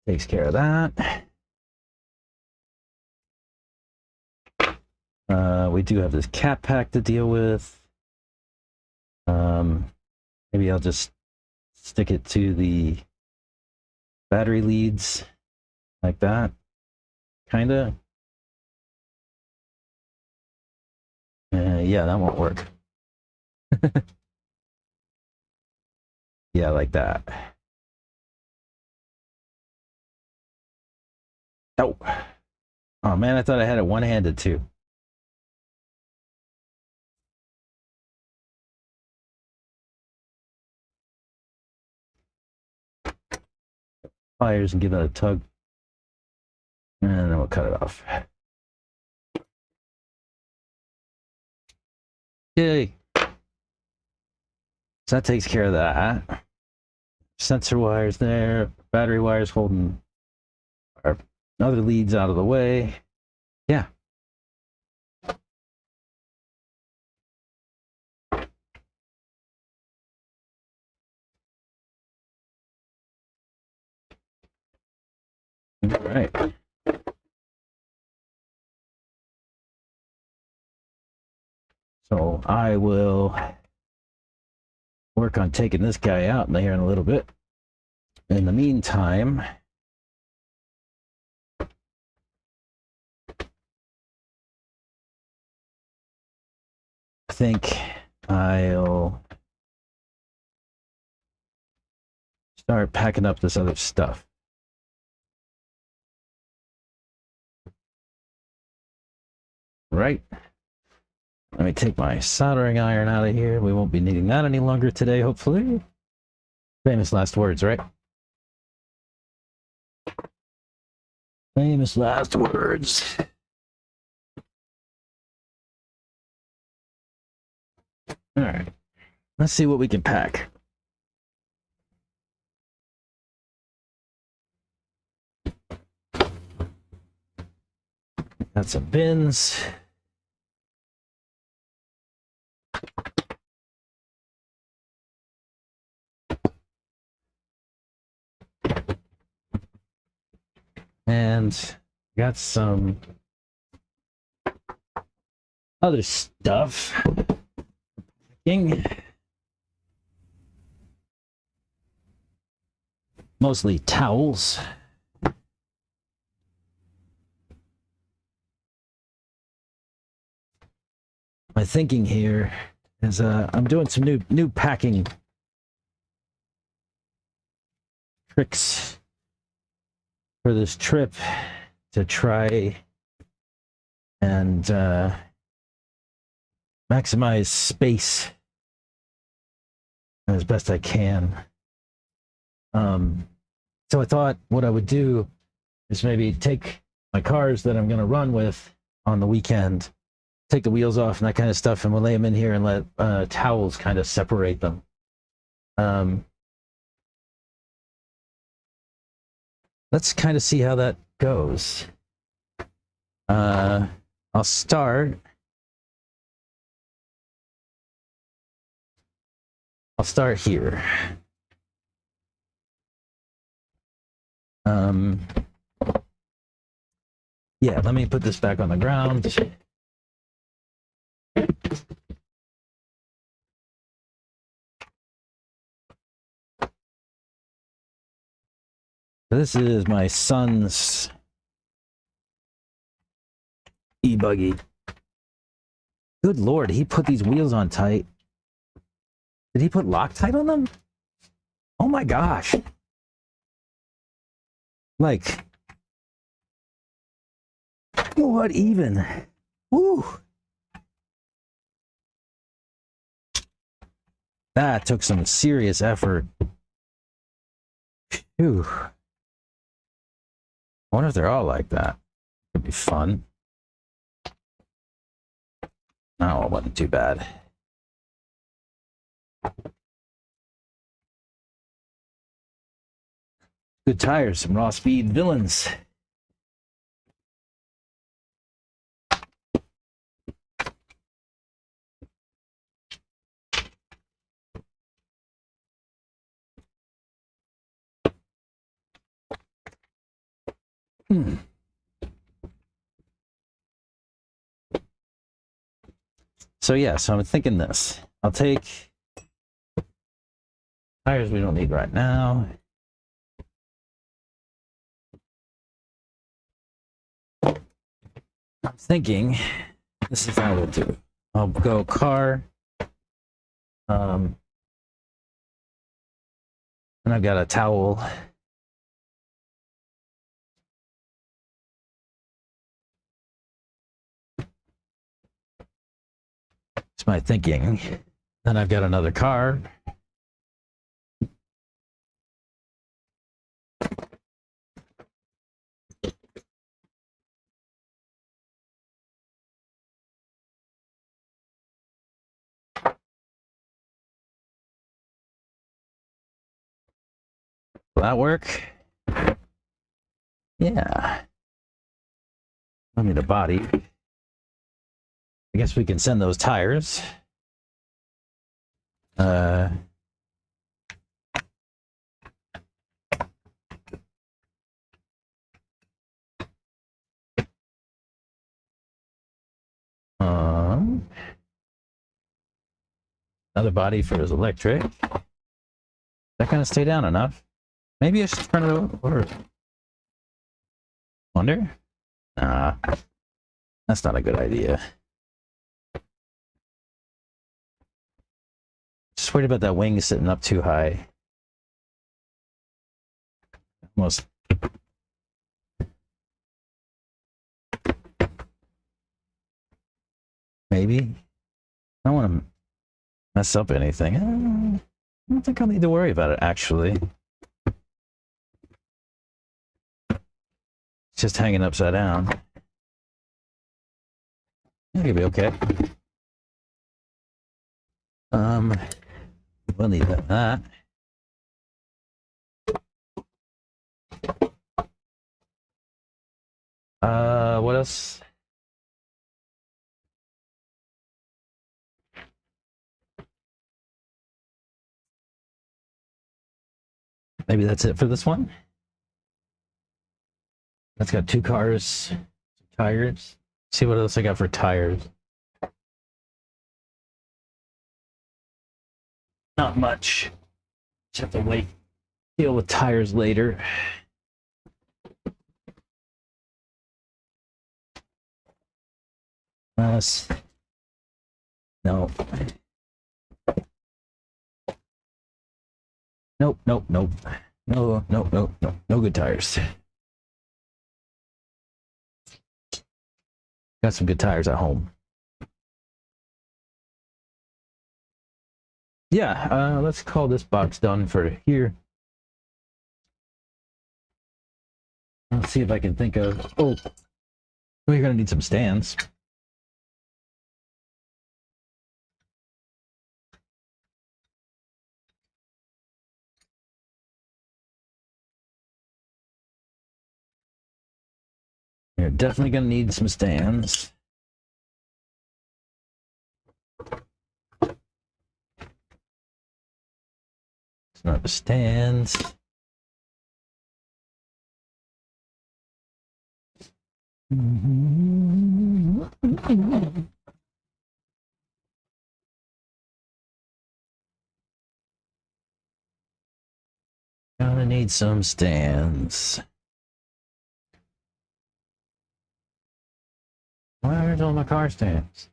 S1: takes care of that. We do have this cap pack to deal with. Maybe I'll just stick it to the battery leads like that. Kinda. Yeah, that won't work. Yeah, like that. Oh. Oh man, I thought I had it one-handed too. Pliers and give it a tug. And then we'll cut it off. Yay. So that takes care of that. Sensor wires there, battery wires holding our other leads out of the way. Yeah. All right. So I will work on taking this guy out here in a little bit. In the meantime, I think I'll start packing up this other stuff. Right. Let me take my soldering iron out of here. We won't be needing that any longer today, hopefully. Famous last words, right? Famous last words. All right. Let's see what we can pack. Got some bins. And got some other stuff. Mostly towels. My thinking here is I'm doing some new packing tricks for this trip to try and maximize space as best I can. So I thought what I would do is maybe take my cars that I'm going to run with on the weekend, take the wheels off and that kind of stuff, and we'll lay them in here and let towels kind of separate them. Let's kind of see how that goes. I'll start here. Yeah, let me put this back on the ground. This is my son's e-buggy. Good Lord, he put these wheels on tight. Did he put Loctite on them? Oh my gosh. Like, what even? Woo. That took some serious effort. Phew. I wonder if they're all like that. Could be fun. No, it wasn't too bad. Good tires, some raw speed villains. So yeah, so I'm thinking this. I'll take tires we don't need right now. I'm thinking this is how we'll do it. I'll go car. And I've got a towel. It's my thinking. Then I've got another car. Will that work? Yeah. I need a body. I guess we can send those tires. Another body for his electric. That kind of stay down enough. Maybe I should turn it over. Wonder? Nah, that's not a good idea. Just worried about that wing sitting up too high. Almost. Maybe. I don't want to mess up anything. I don't think I'll need to worry about it, actually. It's just hanging upside down. It'll be okay. We'll need that. What else? Maybe that's it for this one. That's got 2 cars, tires. See what else I got for tires. Not much. Just have to deal with tires later. No. Nope. No good tires. Got some good tires at home. Yeah, let's call this box done for here. Let's see if I can think of... Oh, we're going to need some stands. You're definitely going to need some stands. It's not the stands. Gonna need some stands. Where's all my car stands?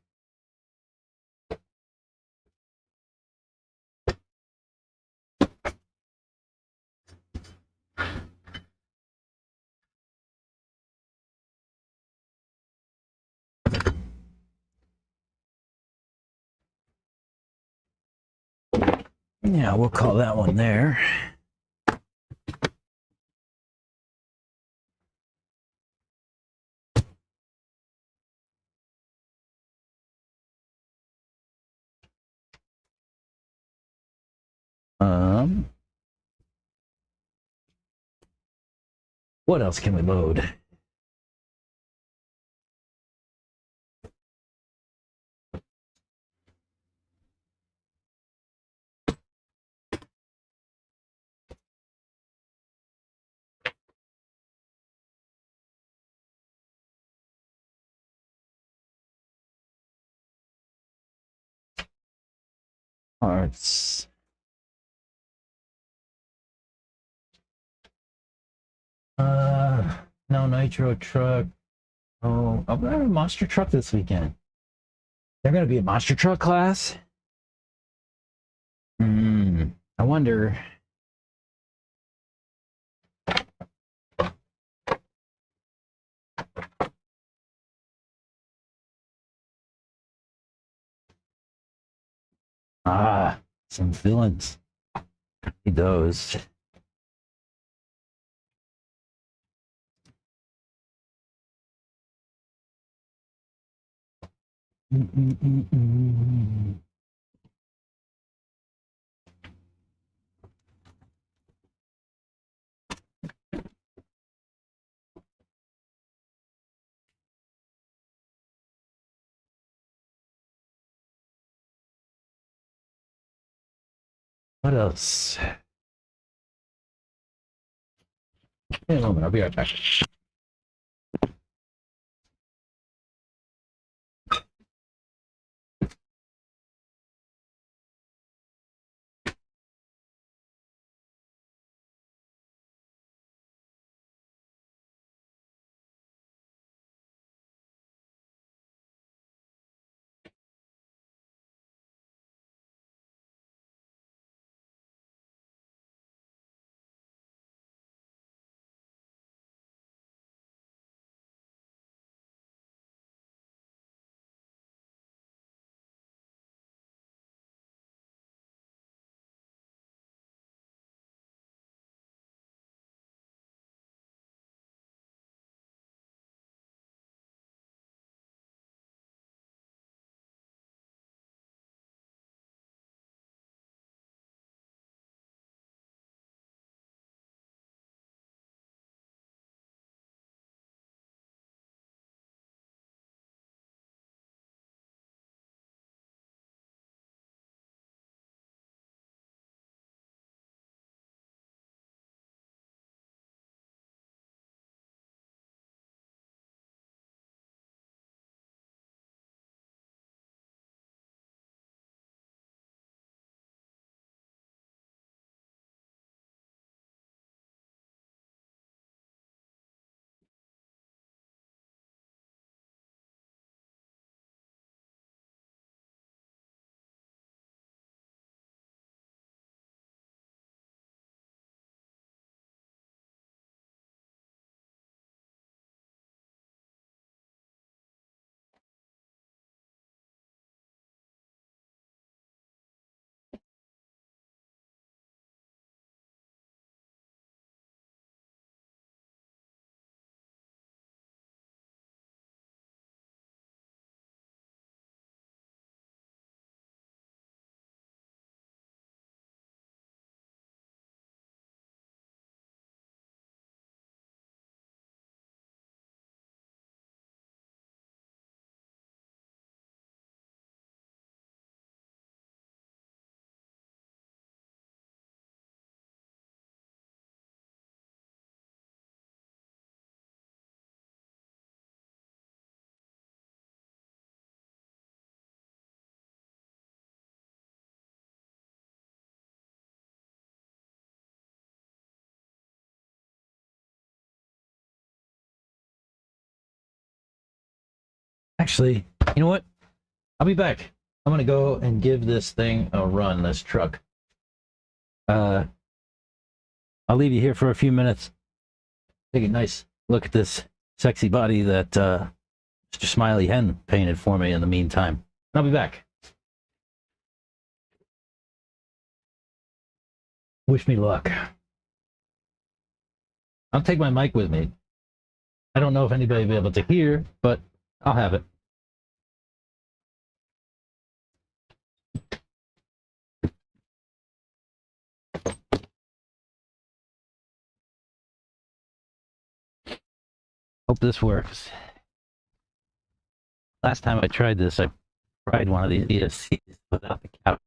S1: Yeah, we'll call that one there. What else can we load? Parts. No nitro truck. Oh, I'm gonna have a monster truck this weekend. They're gonna be a monster truck class. I wonder. Some villains. Need those. What else? Wait a moment, I'll be right back. Actually, you know what? I'll be back. I'm gonna go and give this thing a run, this truck. I'll leave you here for a few minutes. Take a nice look at this sexy body that Mr. Smiley Hen painted for me in the meantime. I'll be back. Wish me luck. I'll take my mic with me. I don't know if anybody will be able to hear, but I'll have it. Hope this works. Last time I tried this, I tried one of these ESCs without the cap.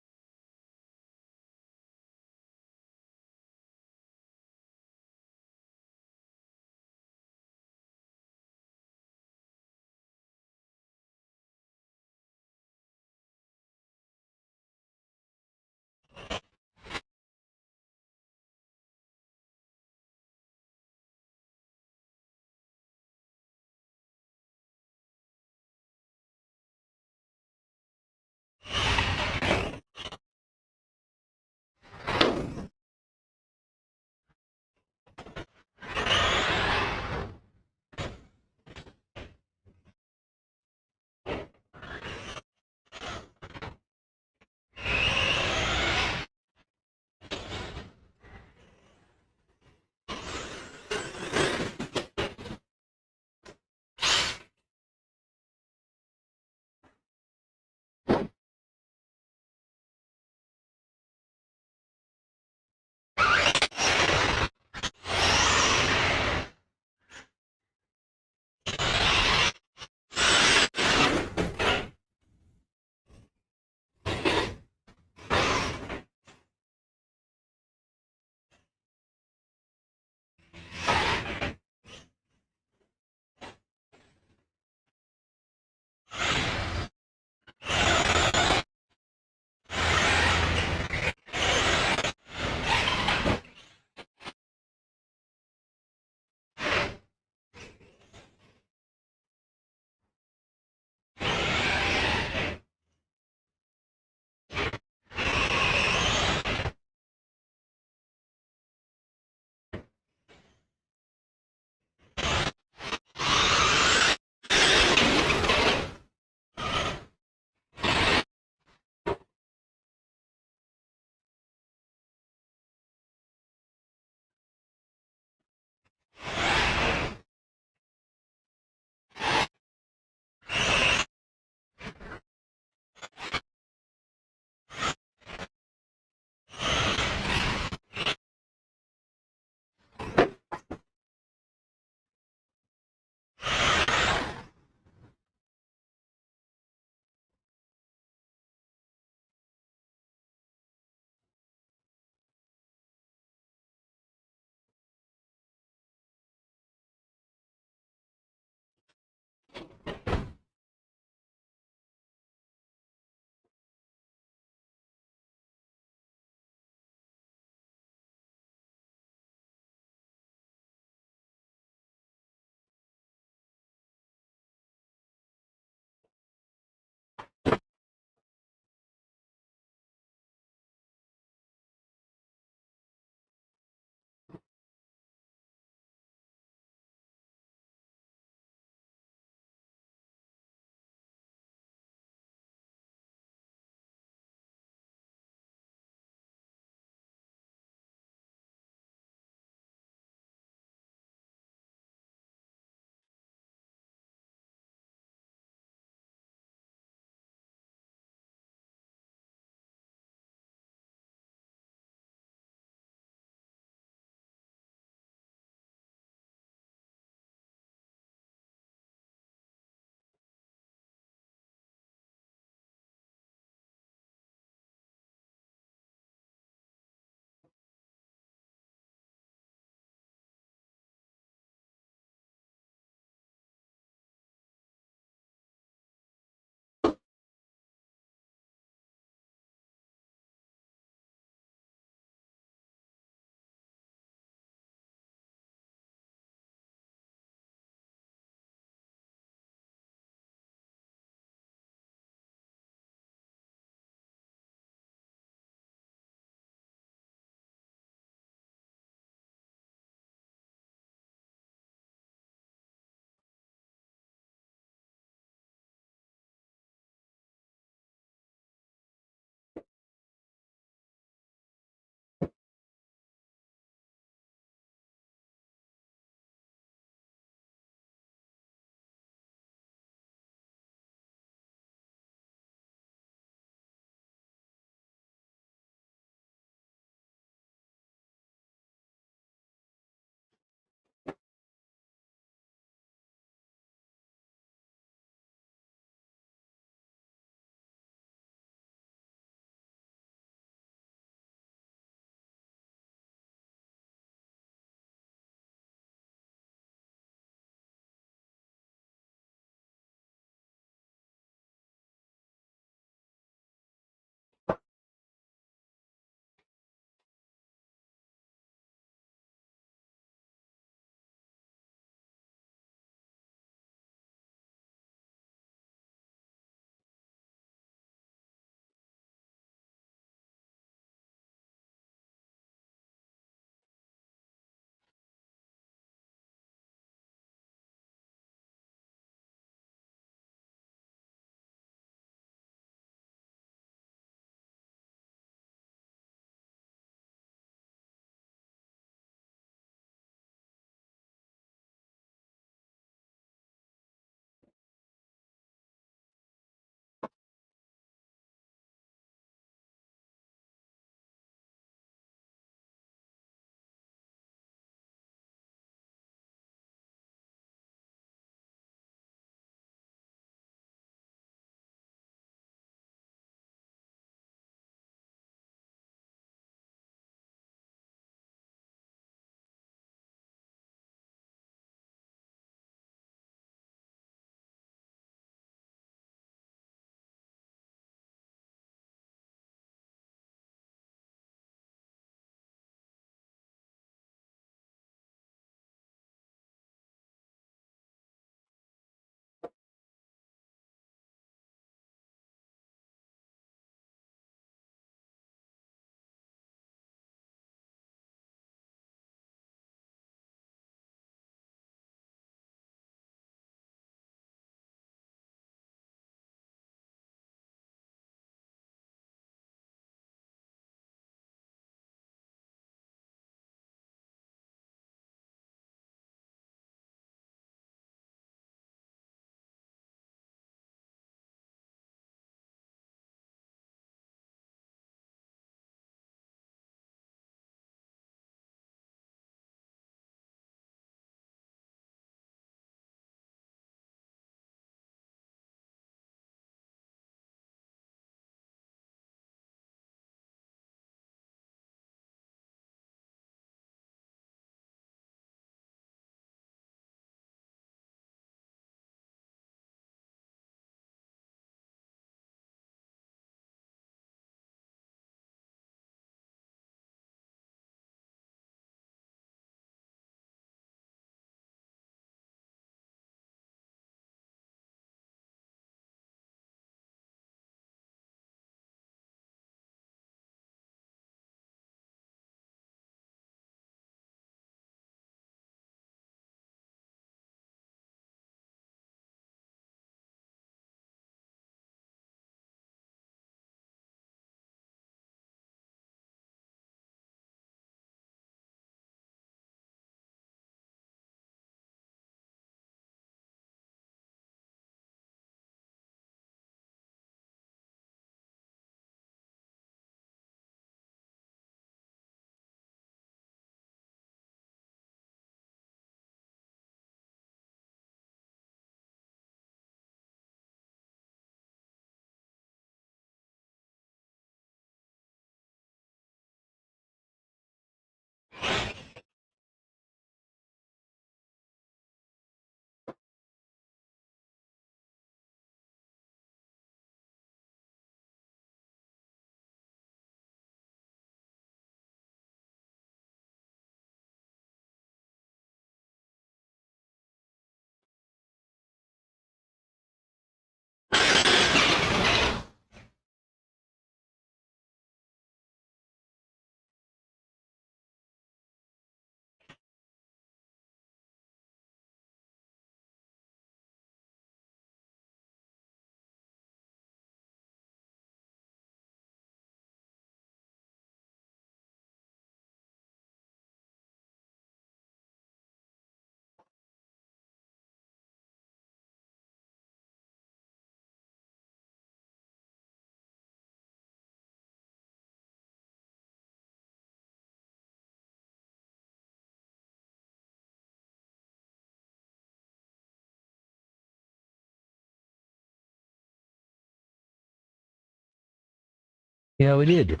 S1: Yeah, we did.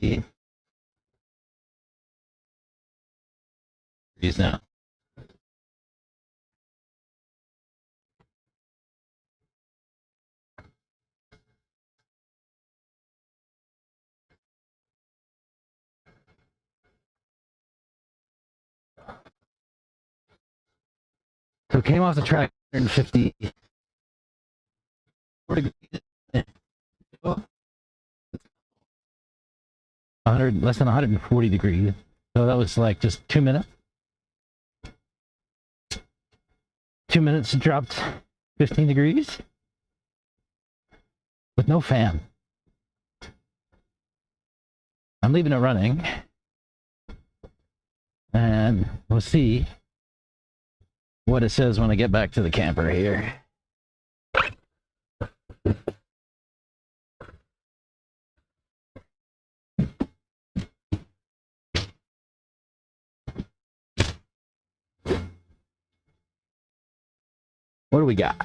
S1: Yeah. He's now. So it came off the track 150. 100, less than 140 degrees. So that was like just 2 minutes. 2 minutes dropped 15 degrees with no fan. I'm leaving it running, and we'll see what it says when I get back to the camper here. What do we got?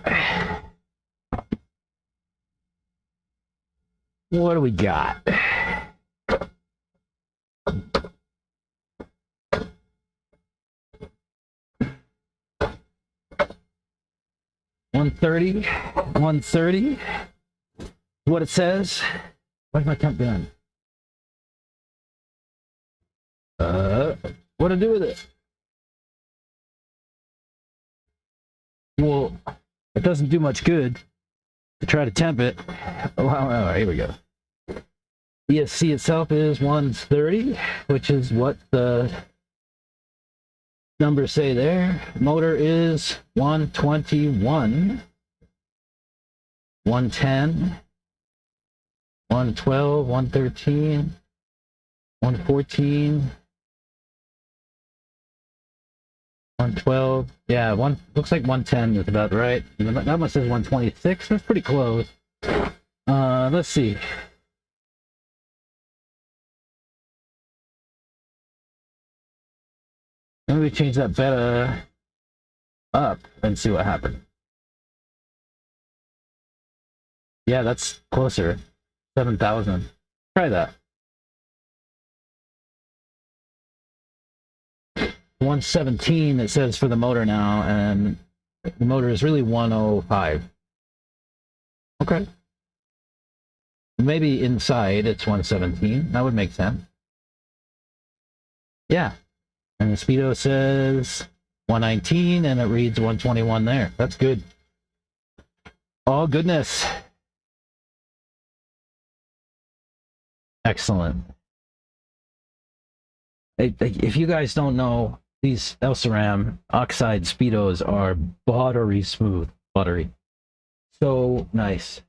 S1: What do we got? $130. What it says. Where's my temp gun? What to do with it? Well, it doesn't do much good to try to temp it. Oh, all right, here we go. ESC itself is 130, which is what the numbers say there. Motor is 121, 110, 112, 113, 114, 112. Yeah, looks like 110 is about right. That one says 126. That's pretty close. Let's see. Maybe we change that beta up and see what happens. Yeah, that's closer. 7,000. Try that. 117 it says for the motor now, and the motor is really 105. Okay. Maybe inside it's 117. That would make sense. Yeah. And the speedo says 119 and it reads 121 there. That's good. Oh, goodness. Excellent. If you guys don't know, these Elceram Oxide speedos are buttery smooth. Buttery. So nice.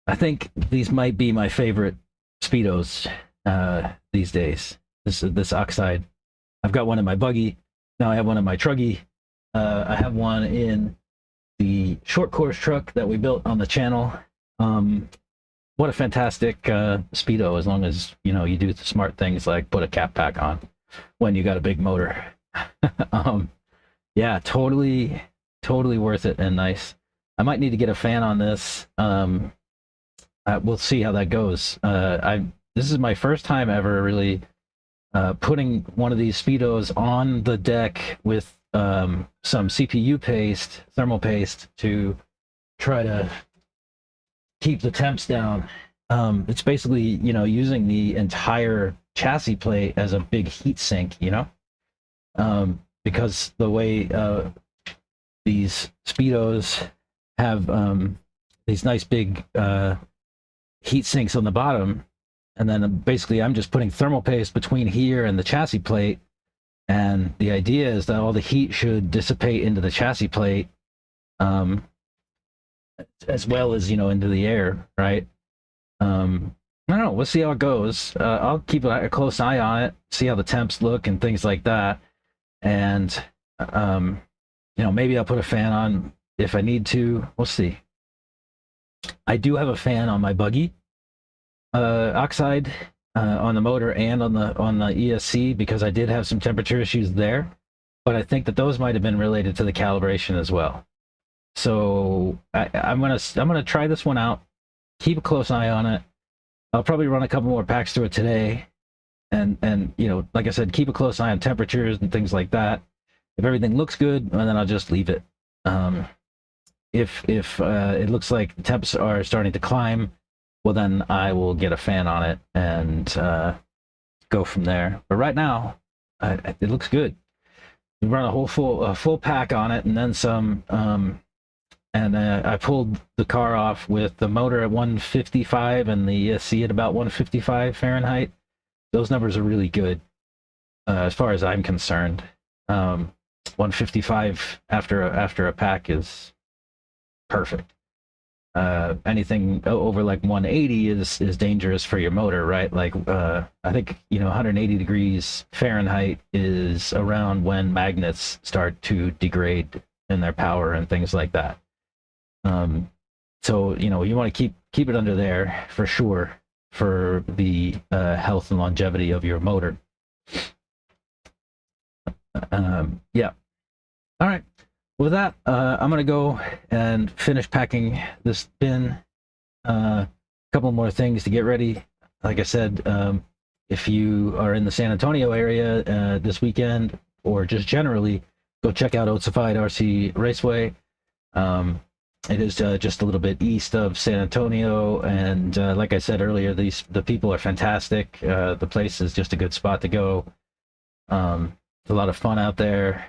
S1: I think these might be my favorite speedos these days. This Oxide. I've got one in my buggy. Now I have one in my truggy. I have one in the short course truck that we built on the channel. What a fantastic speedo, as long as you do the smart things like put a cap pack on when you got a big motor. Yeah, totally worth it and nice. I might need to get a fan on this. We'll see how that goes. This is my first time ever really putting one of these speedos on the deck with some CPU paste, thermal paste, to try to keep the temps down. It's basically using the entire chassis plate as a big heat sink, you know, because the way these speedos have these nice big heat sinks on the bottom, and then basically I'm just putting thermal paste between here and the chassis plate, and the idea is that all the heat should dissipate into the chassis plate, as well as, you know, into the air, right? I don't know, we'll see how it goes. I'll keep a close eye on it, see how the temps look and things like that, and you know, maybe I'll put a fan on if I need to. We'll see. I do have a fan on my buggy Oxide, on the motor and on the ESC, because I did have some temperature issues there, but I think that those might have been related to the calibration as well. So I'm gonna try this one out, keep a close eye on it. I'll probably run a couple more packs through it today, and you know, like I said, keep a close eye on temperatures and things like that. If everything looks good, and then I'll just leave it. If it looks like the temps are starting to climb, well, then I will get a fan on it and go from there. But right now, it looks good. We run a full pack on it and then some. And I pulled the car off with the motor at 155 and the ESC at about 155 Fahrenheit. Those numbers are really good, as far as I'm concerned. 155 after a pack is perfect. Anything over like 180 is dangerous for your motor, right? Like I think, you know, 180 degrees Fahrenheit is around when magnets start to degrade in their power and things like that. So, you know, you want to keep it under there for sure, for the health and longevity of your motor. Yeah. All right. With that, I'm going to go and finish packing this bin. A couple more things to get ready. Like I said, if you are in the San Antonio area this weekend, or just generally, go check out Oxide RC Raceway. It is just a little bit east of San Antonio, and like I said earlier, the people are fantastic. The place is just a good spot to go. It's a lot of fun out there.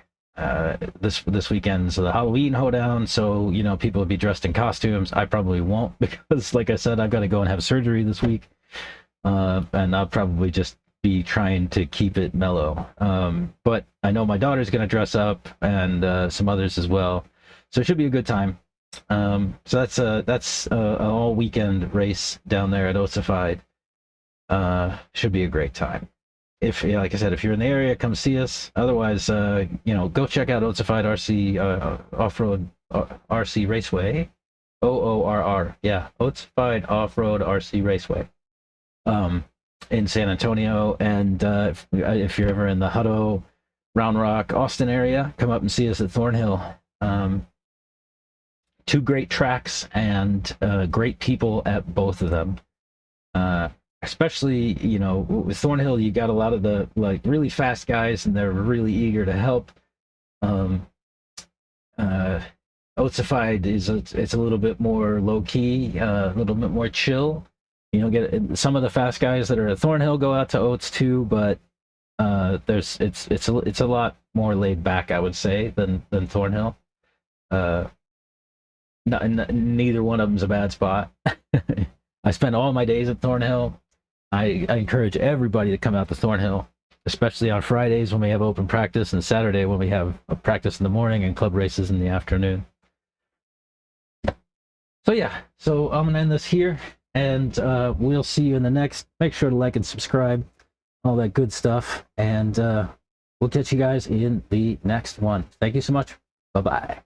S1: This weekend's the Halloween Hoedown, so, you know, people will be dressed in costumes. I probably won't, because like I said, I've got to go and have surgery this week, and I'll probably just be trying to keep it mellow. But I know my daughter's going to dress up, and some others as well, so it should be a good time. So that's an all weekend race down there at Oxide. Should be a great time. If, like I said, if you're in the area, come see us. Otherwise, you know, go check out Oxide RC Off-Road RC Raceway, OORR. Yeah, Oxide Off-Road RC Raceway, in San Antonio. And if you're ever in the Hoedown, Round Rock, Austin area, come up and see us at Thornhill. Two great tracks and great people at both of them. Especially, you know, with Thornhill, you got a lot of the like really fast guys, and they're really eager to help. Oxide it's a little bit more low key, a little bit more chill. You know, get some of the fast guys that are at Thornhill go out to Oats too, but it's a lot more laid back, I would say, than Thornhill. Neither one of them's a bad spot. I spend all my days at Thornhill. I encourage everybody to come out to Thornhill, especially on Fridays when we have open practice, and Saturday when we have a practice in the morning and club races in the afternoon. So yeah, so I'm going to end this here, and we'll see you in the next. Make sure to like and subscribe, all that good stuff, and we'll catch you guys in the next one. Thank you so much. Bye-bye.